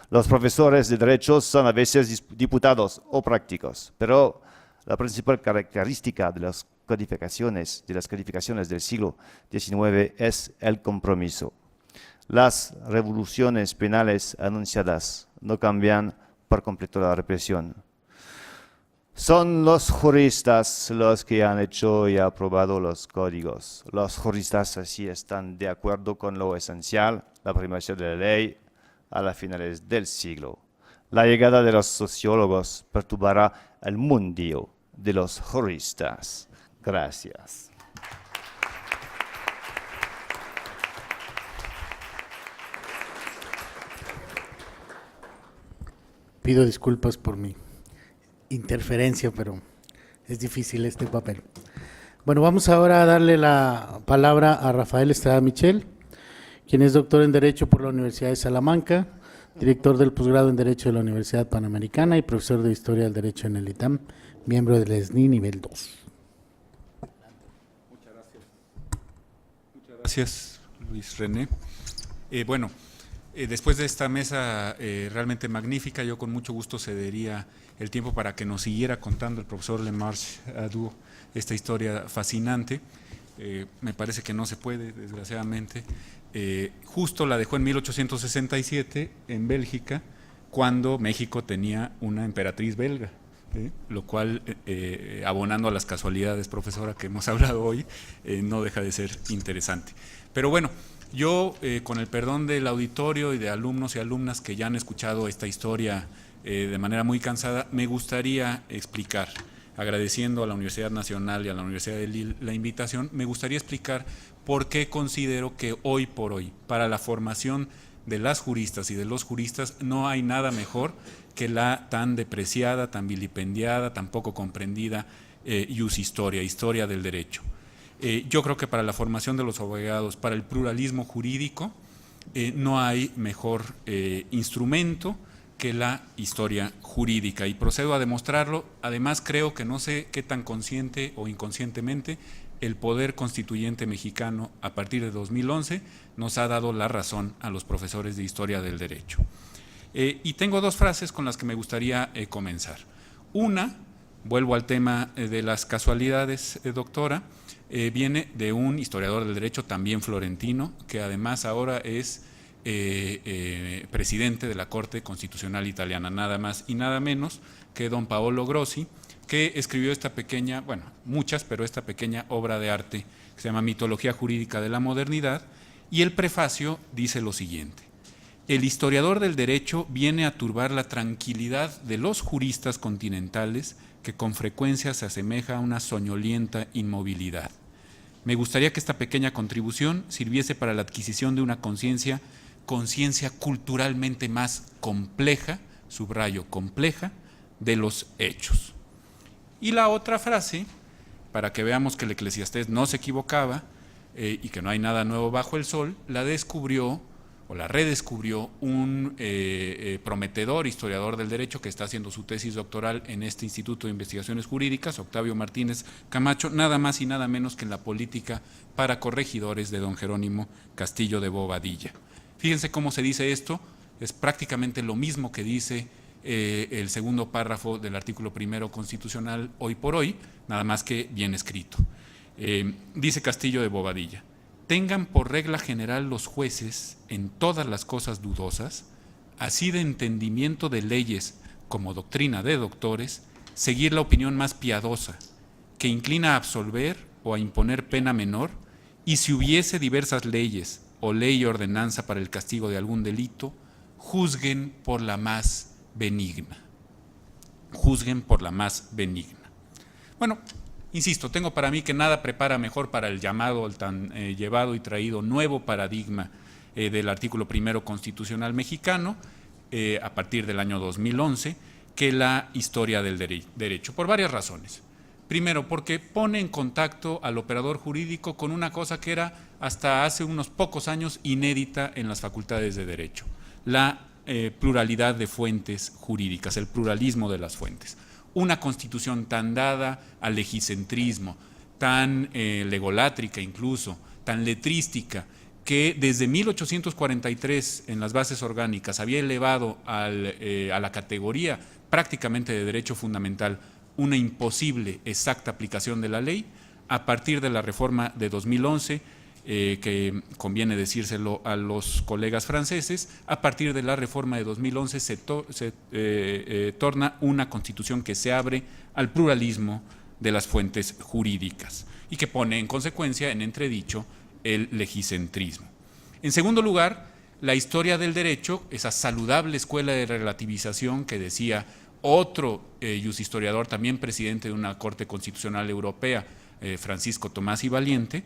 Los profesores de derecho son a veces diputados o prácticos, pero la principal característica de las codificaciones del siglo XIX es el compromiso. Las revoluciones penales anunciadas no cambian por completo la represión. Son los juristas los que han hecho y aprobado los códigos. Los juristas así están de acuerdo con lo esencial, la primacía de la ley, a las finales del siglo. La llegada de los sociólogos perturbará el mundillo de los juristas. Gracias. Pido disculpas por mi interferencia, pero es difícil este papel. Bueno, vamos ahora a darle la palabra a Rafael Estrada Michel, quien es doctor en Derecho por la Universidad de Salamanca, director del posgrado en Derecho de la Universidad Panamericana y profesor de Historia del Derecho en el ITAM, miembro del ESNI nivel 2. Muchas gracias, Luis René. Después de esta mesa realmente magnífica, yo con mucho gusto cedería el tiempo para que nos siguiera contando el profesor Lemarche Adou esta historia fascinante. Me parece que no se puede, desgraciadamente. Justo la dejó en 1867 en Bélgica, cuando México tenía una emperatriz belga, lo cual, abonando a las casualidades, profesora, que hemos hablado hoy, no deja de ser interesante. Pero bueno, yo, con el perdón del auditorio y de alumnos y alumnas que ya han escuchado esta historia de manera muy cansada, me gustaría explicar, agradeciendo a la Universidad Nacional y a la Universidad de Lille la invitación, me gustaría explicar por qué considero que hoy por hoy, para la formación de las juristas y de los juristas, no hay nada mejor que la tan depreciada, tan vilipendiada, tan poco comprendida ius historia, historia del derecho. Yo creo que para la formación de los abogados, para el pluralismo jurídico, no hay mejor instrumento que la historia jurídica, y procedo a demostrarlo. Además, creo que no sé qué tan consciente o inconscientemente el poder constituyente mexicano a partir de 2011 nos ha dado la razón a los profesores de historia del derecho. Y tengo dos frases con las que me gustaría comenzar. Una, vuelvo al tema de las casualidades, doctora, viene de un historiador del derecho también florentino, que además ahora es presidente de la Corte Constitucional Italiana, nada más y nada menos que don Paolo Grossi, que escribió esta pequeña, bueno, muchas, pero esta pequeña obra de arte que se llama Mitología Jurídica de la Modernidad, y el prefacio dice lo siguiente: el historiador del derecho viene a turbar la tranquilidad de los juristas continentales, que con frecuencia se asemeja a una soñolienta inmovilidad. Me gustaría que esta pequeña contribución sirviese para la adquisición de una conciencia culturalmente más compleja, subrayo compleja, de los hechos. Y la otra frase, para que veamos que el Eclesiastés no se equivocaba y que no hay nada nuevo bajo el sol, la descubrió o la redescubrió un prometedor historiador del derecho que está haciendo su tesis doctoral en este Instituto de Investigaciones Jurídicas, Octavio Martínez Camacho, nada más y nada menos que en la política para corregidores de don Jerónimo Castillo de Bobadilla. Fíjense cómo se dice esto, es prácticamente lo mismo que dice el segundo párrafo del artículo primero constitucional hoy por hoy, nada más que bien escrito. Dice Castillo de Bobadilla: tengan por regla general los jueces en todas las cosas dudosas, así de entendimiento de leyes como doctrina de doctores, seguir la opinión más piadosa, que inclina a absolver o a imponer pena menor, y si hubiese diversas leyes o ley y ordenanza para el castigo de algún delito, juzguen por la más benigna. Juzguen por la más benigna. Bueno, Insisto, tengo para mí que nada prepara mejor para el llamado, el tan llevado y traído nuevo paradigma del artículo primero constitucional mexicano a partir del año 2011 que la historia del derecho, por varias razones. Primero, porque pone en contacto al operador jurídico con una cosa que era hasta hace unos pocos años inédita en las facultades de Derecho, la pluralidad de fuentes jurídicas, el pluralismo de las fuentes. Una constitución tan dada al legicentrismo, tan legolátrica incluso, tan letrística, que desde 1843 en las bases orgánicas había elevado a la categoría prácticamente de derecho fundamental una imposible exacta aplicación de la ley. A partir de la reforma de 2011, que conviene decírselo a los colegas franceses, a partir de la reforma de 2011 se torna una constitución que se abre al pluralismo de las fuentes jurídicas y que pone en consecuencia en entredicho el legicentrismo. En segundo lugar, la historia del derecho, esa saludable escuela de relativización que decía otro jushistoriador, también presidente de una Corte Constitucional Europea, Francisco Tomás y Valiente.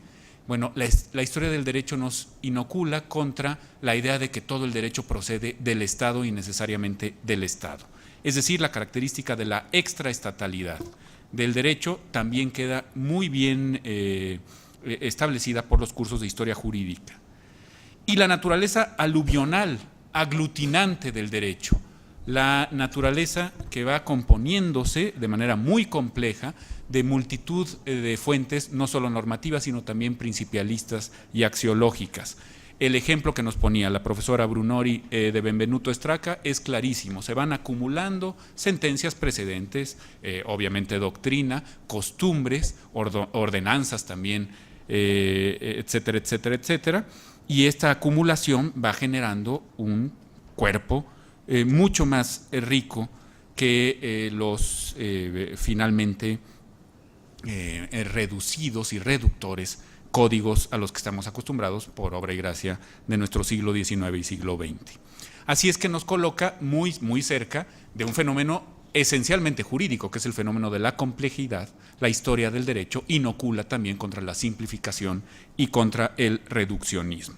Bueno, la historia del derecho nos inocula contra la idea de que todo el derecho procede del Estado y necesariamente del Estado. Es decir, la característica de la extraestatalidad del derecho también queda muy bien establecida por los cursos de historia jurídica. Y la naturaleza aluvional, aglutinante del derecho, la naturaleza que va componiéndose de manera muy compleja de multitud de fuentes, no solo normativas, sino también principialistas y axiológicas. El ejemplo que nos ponía la profesora Brunori de Benvenuto Stracca es clarísimo. Se van acumulando sentencias precedentes, obviamente doctrina, costumbres, ordenanzas también, etcétera, etcétera, etcétera. Y esta acumulación va generando un cuerpo mucho más rico que los finalmente reducidos y reductores códigos a los que estamos acostumbrados por obra y gracia de nuestro siglo XIX y siglo XX. Así es que nos coloca muy, muy cerca de un fenómeno esencialmente jurídico, que es el fenómeno de la complejidad. La historia del derecho inocula también contra la simplificación y contra el reduccionismo.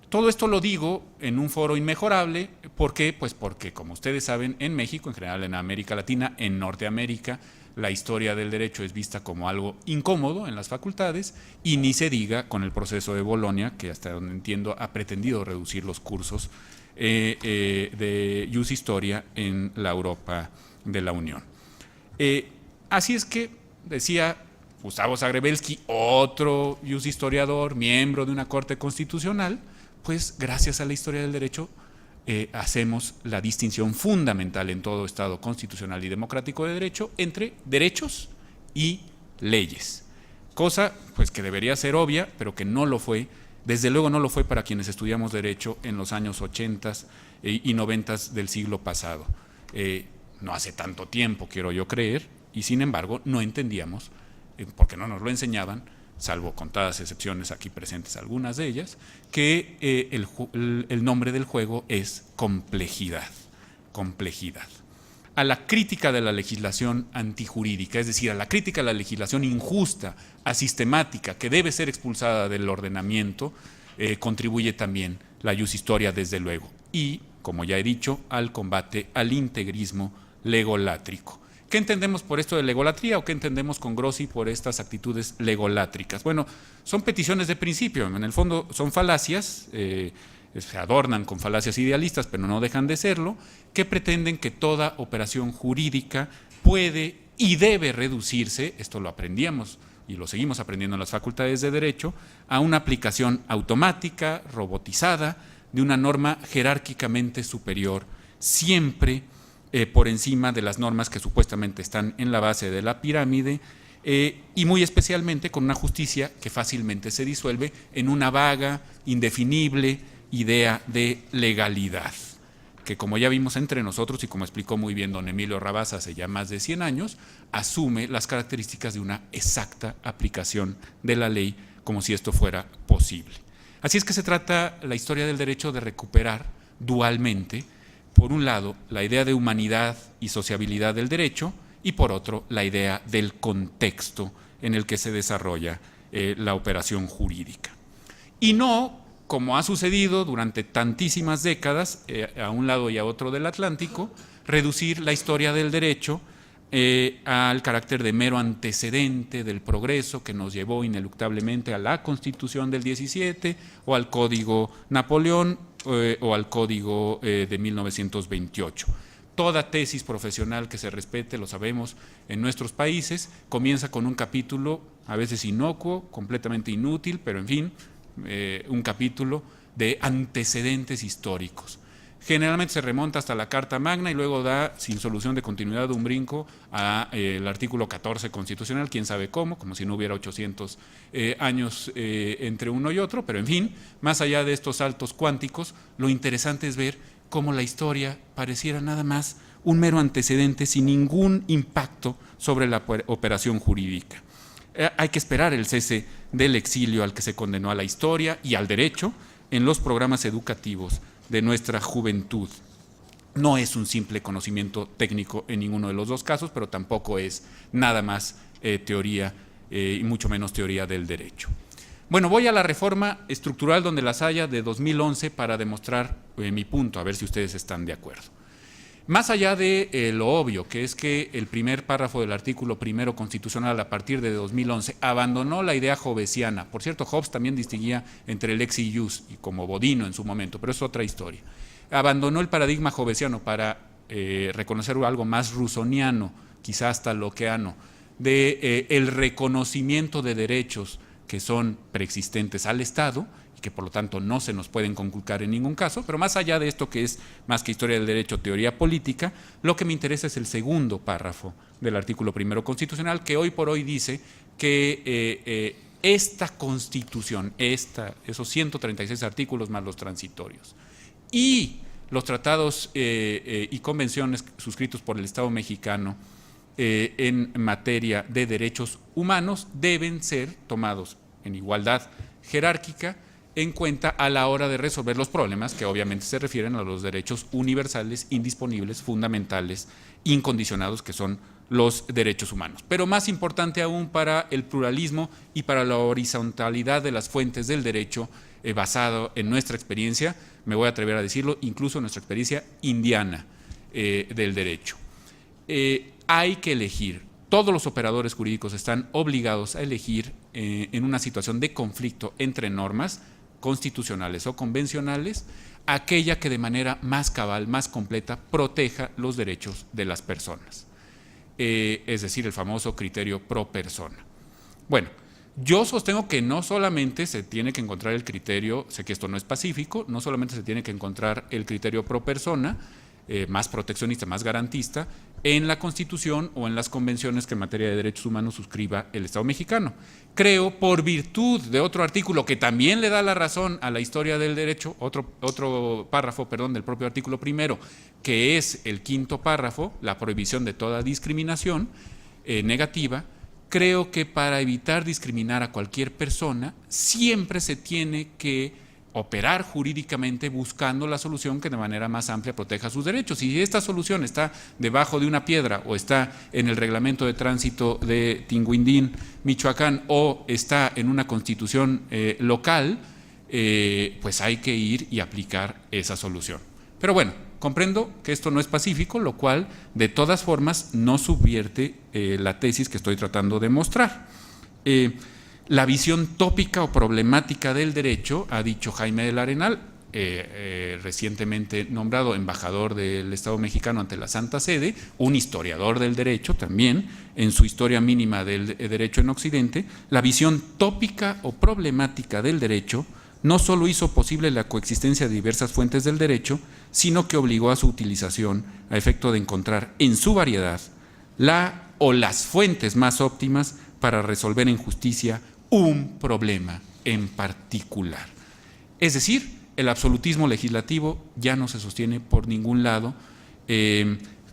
Todo esto lo digo en un foro inmejorable. ¿Por qué? Pues porque, como ustedes saben, en México, en general en América Latina, en Norteamérica, la historia del derecho es vista como algo incómodo en las facultades, y ni se diga con el proceso de Bolonia, que hasta donde entiendo ha pretendido reducir los cursos de Jus Historia en la Europa de la Unión. Así es que, decía Gustavo Zagrebelsky, otro Jus historiador, miembro de una corte constitucional, pues gracias a la historia del derecho hacemos la distinción fundamental en todo Estado constitucional y democrático de derecho entre derechos y leyes, cosa pues que debería ser obvia, pero que no lo fue. Desde luego no lo fue para quienes estudiamos derecho en los años 80 y 90 del siglo pasado. No hace tanto tiempo, quiero yo creer, y sin embargo no entendíamos, porque no nos lo enseñaban, salvo contadas excepciones aquí presentes algunas de ellas, que el nombre del juego es complejidad. Complejidad. A la crítica de la legislación antijurídica, es decir, a la crítica de la legislación injusta, asistemática, que debe ser expulsada del ordenamiento, contribuye también la Jus Historia, desde luego. Y, como ya he dicho, al combate al integrismo legolátrico. ¿Qué entendemos por esto de legolatría o qué entendemos con Grossi por estas actitudes legolátricas? Bueno, son peticiones de principio, en el fondo son falacias, se adornan con falacias idealistas, pero no dejan de serlo, que pretenden que toda operación jurídica puede y debe reducirse, esto lo aprendíamos y lo seguimos aprendiendo en las facultades de Derecho, a una aplicación automática, robotizada, de una norma jerárquicamente superior, siempre por encima de las normas que supuestamente están en la base de la pirámide, y muy especialmente con una justicia que fácilmente se disuelve en una vaga, indefinible idea de legalidad, que, como ya vimos entre nosotros y como explicó muy bien don Emilio Rabasa hace ya más de 100 años, asume las características de una exacta aplicación de la ley, como si esto fuera posible. Así es que se trata la historia del derecho de recuperar dualmente, por un lado, la idea de humanidad y sociabilidad del derecho, y por otro la idea del contexto en el que se desarrolla la operación jurídica. Y no, como ha sucedido durante tantísimas décadas, a un lado y a otro del Atlántico, reducir la historia del derecho al carácter de mero antecedente del progreso que nos llevó ineluctablemente a la Constitución del 17 o al Código Napoleón o al Código de 1928. Toda tesis profesional que se respete, lo sabemos, en nuestros países, comienza con un capítulo, a veces inocuo, completamente inútil, pero en fin, un capítulo de antecedentes históricos. Generalmente se remonta hasta la Carta Magna y luego da, sin solución de continuidad, un brinco al artículo 14 constitucional, quién sabe cómo, como si no hubiera 800 años entre uno y otro, pero en fin, más allá de estos saltos cuánticos, lo interesante es ver cómo la historia pareciera nada más un mero antecedente sin ningún impacto sobre la operación jurídica. Hay que esperar el cese del exilio al que se condenó a la historia y al derecho en los programas educativos de nuestra juventud. No es un simple conocimiento técnico en ninguno de los dos casos, pero tampoco es nada más teoría y mucho menos teoría del derecho. Bueno, voy a la reforma estructural donde las haya de 2011 para demostrar mi punto, a ver si ustedes están de acuerdo. Más allá de lo obvio, que es que el primer párrafo del artículo primero constitucional a partir de 2011 abandonó la idea hobbesiana. Por cierto, Hobbes también distinguía entre el lex y jus, y como Bodino en su momento, pero es otra historia. Abandonó el paradigma hobbesiano para reconocer algo más rusoniano, quizá hasta lockeano, de el reconocimiento de derechos que son preexistentes al Estado y que por lo tanto no se nos pueden conculcar en ningún caso, pero más allá de esto que es más que historia del derecho, teoría política, lo que me interesa es el segundo párrafo del artículo primero constitucional, que hoy por hoy dice que esta Constitución, esos 136 artículos más los transitorios y los tratados y convenciones suscritos por el Estado mexicano en materia de derechos humanos deben ser tomados en igualdad jerárquica en cuenta a la hora de resolver los problemas que obviamente se refieren a los derechos universales, indisponibles, fundamentales, incondicionados, que son los derechos humanos. Pero más importante aún para el pluralismo y para la horizontalidad de las fuentes del derecho basado en nuestra experiencia, me voy a atrever a decirlo, incluso nuestra experiencia indiana del derecho. Hay que elegir, todos los operadores jurídicos están obligados a elegir en una situación de conflicto entre normas constitucionales o convencionales, aquella que de manera más cabal, más completa, proteja los derechos de las personas. Es decir, el famoso criterio pro persona. Bueno, yo sostengo que no solamente se tiene que encontrar el criterio, sé que esto no es pacífico, no solamente se tiene que encontrar el criterio pro persona, más proteccionista, más garantista, en la Constitución o en las convenciones que en materia de derechos humanos suscriba el Estado mexicano. Creo, por virtud de otro artículo que también le da la razón a la historia del derecho, otro párrafo, perdón, del propio artículo primero, que es el quinto párrafo, la prohibición de toda discriminación negativa, creo que para evitar discriminar a cualquier persona, siempre se tiene que operar jurídicamente buscando la solución que de manera más amplia proteja sus derechos. Si esta solución está debajo de una piedra o está en el reglamento de tránsito de Tinguindín, Michoacán, o está en una constitución local, pues hay que ir y aplicar esa solución. Pero bueno, comprendo que esto no es pacífico, lo cual de todas formas no subvierte la tesis que estoy tratando de mostrar. La visión tópica o problemática del derecho, ha dicho Jaime del Arenal, recientemente nombrado embajador del Estado mexicano ante la Santa Sede, un historiador del derecho también, en su historia mínima del derecho en Occidente, la visión tópica o problemática del derecho no solo hizo posible la coexistencia de diversas fuentes del derecho, sino que obligó a su utilización a efecto de encontrar en su variedad la o las fuentes más óptimas para resolver en justicia un problema en particular. Es decir, el absolutismo legislativo ya no se sostiene por ningún lado,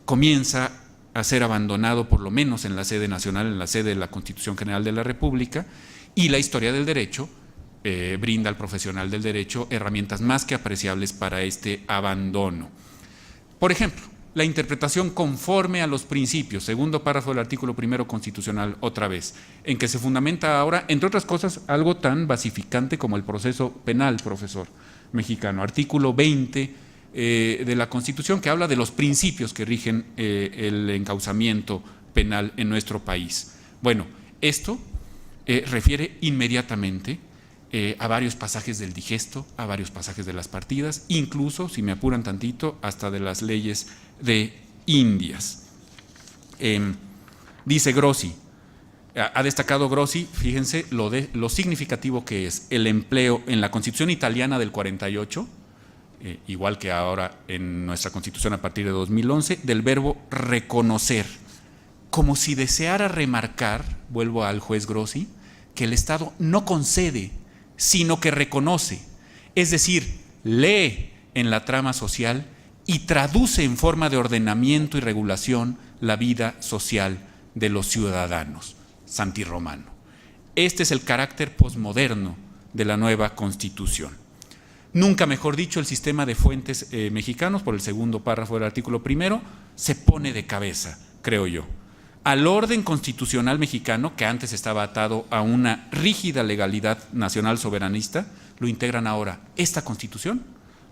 comienza a ser abandonado por lo menos en la sede nacional, en la sede de la Constitución General de la República, y la historia del derecho brinda al profesional del derecho herramientas más que apreciables para este abandono. Por ejemplo, la interpretación conforme a los principios, segundo párrafo del artículo 1 constitucional, otra vez, en que se fundamenta ahora, entre otras cosas, algo tan basificante como el proceso penal, profesor mexicano, artículo 20 de la Constitución, que habla de los principios que rigen el encauzamiento penal en nuestro país. Bueno, esto refiere inmediatamente a varios pasajes del digesto, a varios pasajes de las partidas, incluso, si me apuran tantito, hasta de las leyes de Indias. Dice Grossi, ha destacado Grossi, fíjense lo significativo que es el empleo en la Constitución italiana del 48, igual que ahora en nuestra Constitución a partir de 2011, del verbo reconocer, como si deseara remarcar, vuelvo al juez Grossi, que el Estado no concede, sino que reconoce, es decir, lee en la trama social y traduce en forma de ordenamiento y regulación la vida social de los ciudadanos. Santi Romano. Este es el carácter posmoderno de la nueva Constitución. Nunca mejor dicho, el sistema de fuentes mexicanos, por el segundo párrafo del artículo 1, se pone de cabeza, creo yo, al orden constitucional mexicano, que antes estaba atado a una rígida legalidad nacional soberanista, lo integran ahora esta Constitución,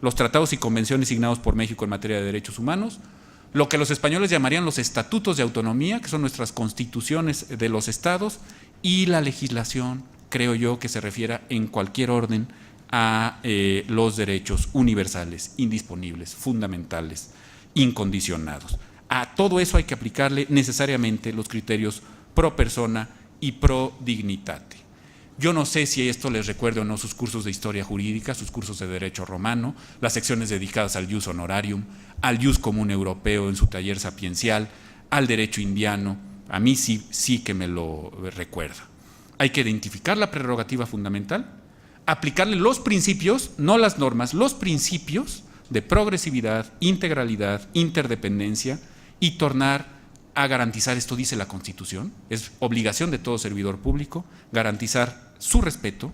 los tratados y convenciones signados por México en materia de derechos humanos, lo que los españoles llamarían los estatutos de autonomía, que son nuestras constituciones de los estados, y la legislación, creo yo, que se refiera en cualquier orden a los derechos universales, indisponibles, fundamentales, incondicionados. A todo eso hay que aplicarle necesariamente los criterios pro persona y pro dignitate. Yo no sé si esto les recuerde o no sus cursos de historia jurídica, sus cursos de derecho romano, las secciones dedicadas al jus honorarium, al jus común europeo en su taller sapiencial, al derecho indiano. A mí sí que me lo recuerda. Hay que identificar la prerrogativa fundamental, aplicarle los principios, no las normas, los principios de progresividad, integralidad, interdependencia y tornar a garantizar, esto dice la Constitución, es obligación de todo servidor público, garantizar su respeto,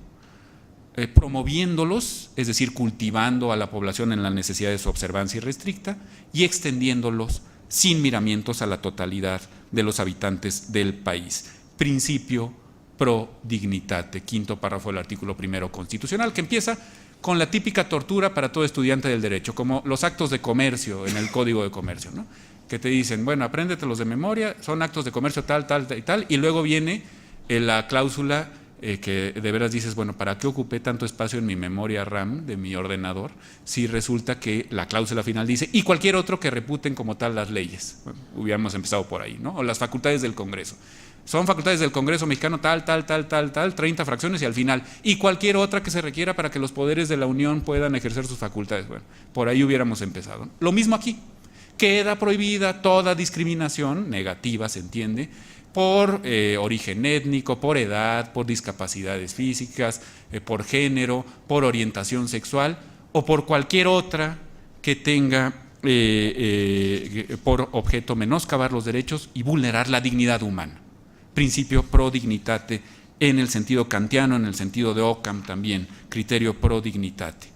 promoviéndolos, es decir, cultivando a la población en la necesidad de su observancia irrestricta y extendiéndolos sin miramientos a la totalidad de los habitantes del país. Principio pro dignitate, quinto párrafo del artículo 1 constitucional, que empieza con la típica tortura para todo estudiante del derecho, como los actos de comercio en el Código de Comercio, ¿no? Que te dicen, bueno, apréndetelos de memoria, son actos de comercio tal, tal y tal, y luego viene la cláusula que de veras dices, bueno, ¿para qué ocupé tanto espacio en mi memoria RAM de mi ordenador si resulta que la cláusula final dice, y cualquier otro que reputen como tal las leyes? Bueno, hubiéramos empezado por ahí, ¿no? O las facultades del Congreso. Son facultades del Congreso mexicano tal, 30 fracciones y al final, y cualquier otra que se requiera para que los poderes de la Unión puedan ejercer sus facultades. Bueno, por ahí hubiéramos empezado. Lo mismo aquí. Queda prohibida toda discriminación negativa, se entiende, por origen étnico, por edad, por discapacidades físicas, por género, por orientación sexual o por cualquier otra que tenga por objeto menoscabar los derechos y vulnerar la dignidad humana. Principio pro dignitate en el sentido kantiano, en el sentido de Occam también, criterio pro dignitate.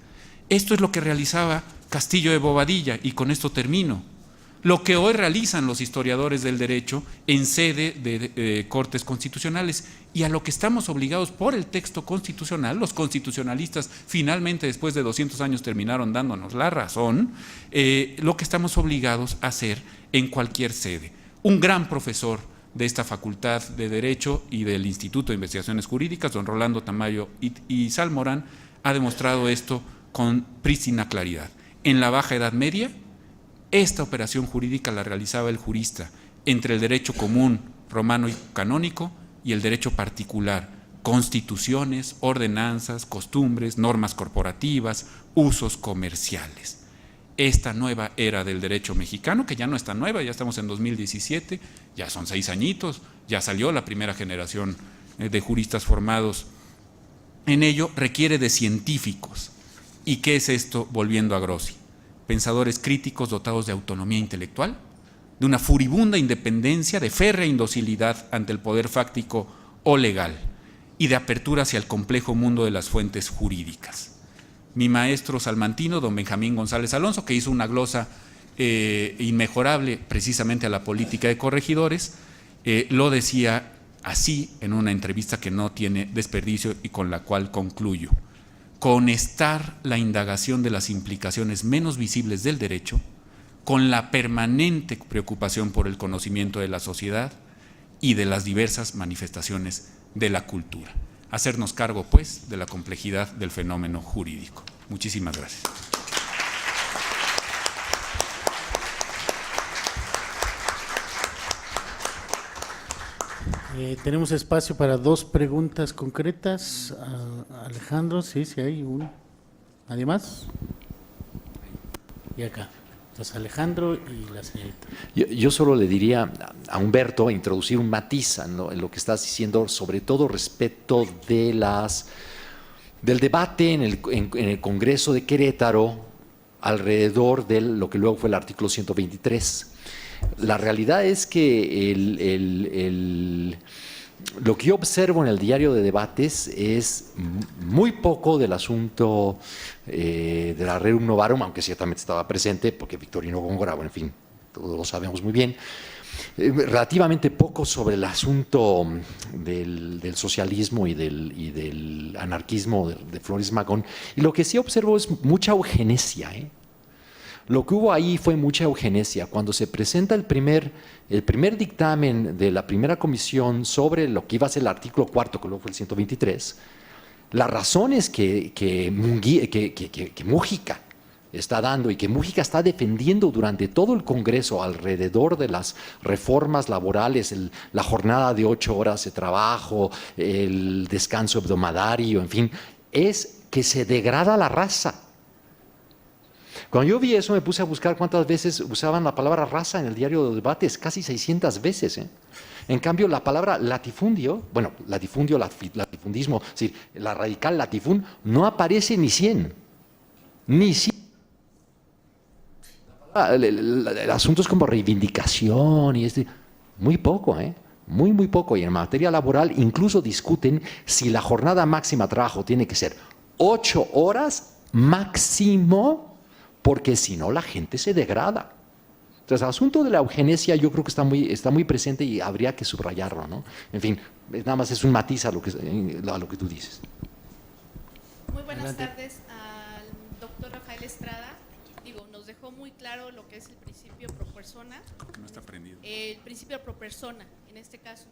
Esto es lo que realizaba Castillo de Bobadilla, y con esto termino. Lo que hoy realizan los historiadores del derecho en sede de cortes constitucionales, y a lo que estamos obligados por el texto constitucional, los constitucionalistas finalmente después de 200 años terminaron dándonos la razón, lo que estamos obligados a hacer en cualquier sede. Un gran profesor de esta Facultad de Derecho y del Instituto de Investigaciones Jurídicas, don Rolando Tamayo y Salmorán, ha demostrado esto con prístina claridad. En la Baja Edad Media, esta operación jurídica la realizaba el jurista entre el derecho común romano y canónico y el derecho particular, constituciones, ordenanzas, costumbres, normas corporativas, usos comerciales. Esta nueva era del derecho mexicano, que ya no es tan nueva, ya estamos en 2017, ya son 6 añitos, ya salió la primera generación de juristas formados en ello, requiere de científicos. ¿Y qué es esto? Volviendo a Grossi. Pensadores críticos dotados de autonomía intelectual, de una furibunda independencia, de férrea indocilidad ante el poder fáctico o legal y de apertura hacia el complejo mundo de las fuentes jurídicas. Mi maestro salmantino, don Benjamín González Alonso, que hizo una glosa inmejorable precisamente a la política de corregidores, lo decía así en una entrevista que no tiene desperdicio y con la cual concluyo: conectar la indagación de las implicaciones menos visibles del derecho con la permanente preocupación por el conocimiento de la sociedad y de las diversas manifestaciones de la cultura. Hacernos cargo, pues, de la complejidad del fenómeno jurídico. Muchísimas gracias. Tenemos espacio para 2 preguntas concretas. Alejandro, sí hay uno. ¿Nadie más? Y acá. Entonces, Alejandro y la señorita. Yo solo le diría a Humberto introducir un matiz en lo que estás diciendo, sobre todo respecto de del debate en el Congreso de Querétaro alrededor de lo que luego fue el artículo 123. La realidad es que lo que yo observo en el diario de debates es muy poco del asunto de la Rerum Novarum, aunque ciertamente estaba presente, porque Victorino Góngora, bueno, en fin, todos lo sabemos muy bien. Relativamente poco sobre el asunto del socialismo y del anarquismo de Flores Magón. Y lo que sí observo es mucha eugenesia, Lo que hubo ahí fue mucha eugenesia. Cuando se presenta el primer dictamen de la primera comisión sobre lo que iba a ser el artículo 4, que luego fue el 123, las razones que Mújica está dando y que Mújica está defendiendo durante todo el Congreso alrededor de las reformas laborales, la jornada de 8 horas de trabajo, el descanso hebdomadario, en fin, es que se degrada la raza. Cuando yo vi eso me puse a buscar cuántas veces usaban la palabra raza en el diario de debates, casi 600 veces. En cambio, la palabra latifundio, latifundismo, es decir, la radical latifund, no aparece ni 100. Ni 100. El asunto es como reivindicación y muy poco, muy poco. Y en materia laboral incluso discuten si la jornada máxima de trabajo tiene que ser 8 horas máximo, porque si no la gente se degrada. Entonces, el asunto de la eugenesia yo creo que está muy presente y habría que subrayarlo, ¿no? En fin, nada más es un matiz a lo que tú dices. Muy buenas tardes al doctor Rafael Estrada. Nos dejó muy claro lo que es el principio pro persona. No está prendido. El principio pro persona, en este caso.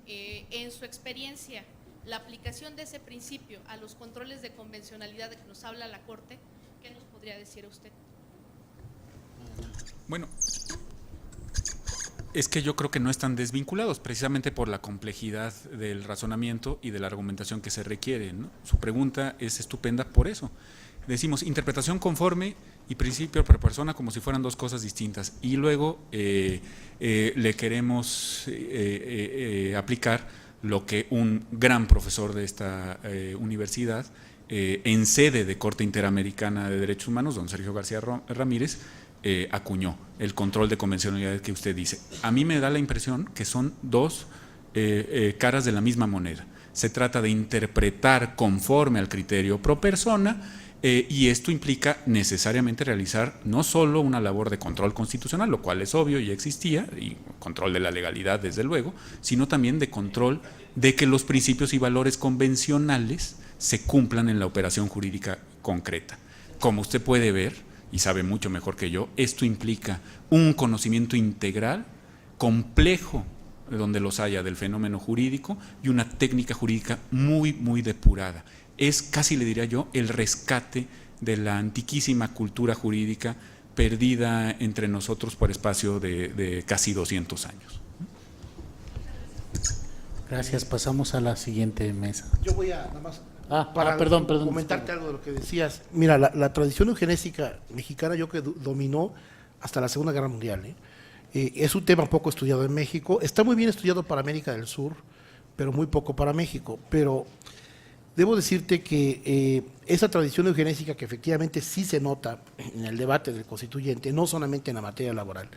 En su experiencia, la aplicación de ese principio a los controles de convencionalidad de que nos habla la Corte, ¿qué nos podría decir usted? Bueno, es que yo creo que no están desvinculados, precisamente por la complejidad del razonamiento y de la argumentación que se requiere, ¿no? Su pregunta es estupenda por eso. Decimos interpretación conforme y principio pro persona como si fueran 2 cosas distintas. Y luego le queremos aplicar lo que un gran profesor de esta universidad, en sede de Corte Interamericana de Derechos Humanos, don Sergio García Ramírez, acuñó, el control de convencionalidad que usted dice. A mí me da la impresión que son 2 caras de la misma moneda. Se trata de interpretar conforme al criterio pro persona, y esto implica necesariamente realizar no solo una labor de control constitucional, lo cual es obvio y existía, y control de la legalidad desde luego, sino también de control de que los principios y valores convencionales se cumplan en la operación jurídica concreta. Como usted puede ver, y sabe mucho mejor que yo, esto implica un conocimiento integral, complejo, donde los haya, del fenómeno jurídico, y una técnica jurídica muy, muy depurada. Es, casi le diría yo, el rescate de la antiquísima cultura jurídica perdida entre nosotros por espacio de casi 200 años. Gracias, pasamos a la siguiente mesa. Yo voy a nada más perdón, comentarte algo de lo que decías. Mira, la tradición eugenésica mexicana yo que dominó hasta la Segunda Guerra Mundial. Es un tema poco estudiado en México. Está muy bien estudiado para América del Sur, pero muy poco para México. Pero debo decirte que esa tradición eugenésica que efectivamente sí se nota en el debate del constituyente, no solamente en la materia laboral.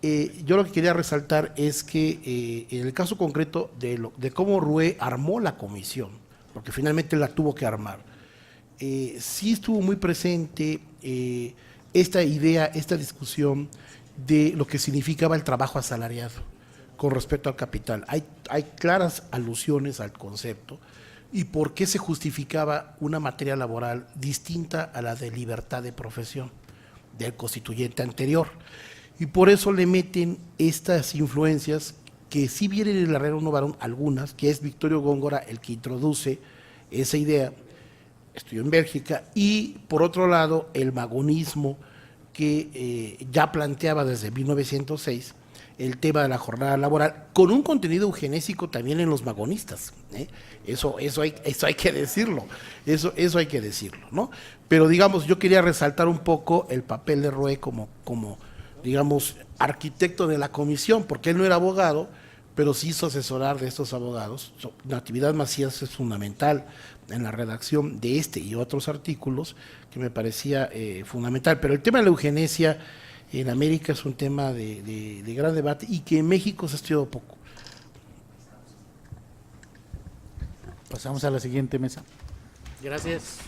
Yo lo que quería resaltar es que en el caso concreto de cómo Rue armó la comisión, porque finalmente la tuvo que armar, sí estuvo muy presente esta idea, esta discusión de lo que significaba el trabajo asalariado con respecto al capital. Hay claras alusiones al concepto y por qué se justificaba una materia laboral distinta a la de libertad de profesión del constituyente anterior. Y por eso le meten estas influencias que sí vienen en la Rerum Novarum, algunas, que es Victorio Góngora el que introduce esa idea, estudió en Bélgica, y por otro lado el magonismo que ya planteaba desde 1906 el tema de la jornada laboral, con un contenido eugenésico también en los magonistas, ¿eh? Eso hay que decirlo, eso hay que decirlo, ¿no? Pero digamos, yo quería resaltar un poco el papel de Roe como digamos, arquitecto de la comisión, porque él no era abogado, pero sí hizo asesorar de estos abogados. Natividad Macías es fundamental en la redacción de este y otros artículos, que me parecía fundamental. Pero el tema de la eugenesia en América es un tema de gran debate y que en México se ha estudiado poco. Pasamos a la siguiente mesa. Gracias.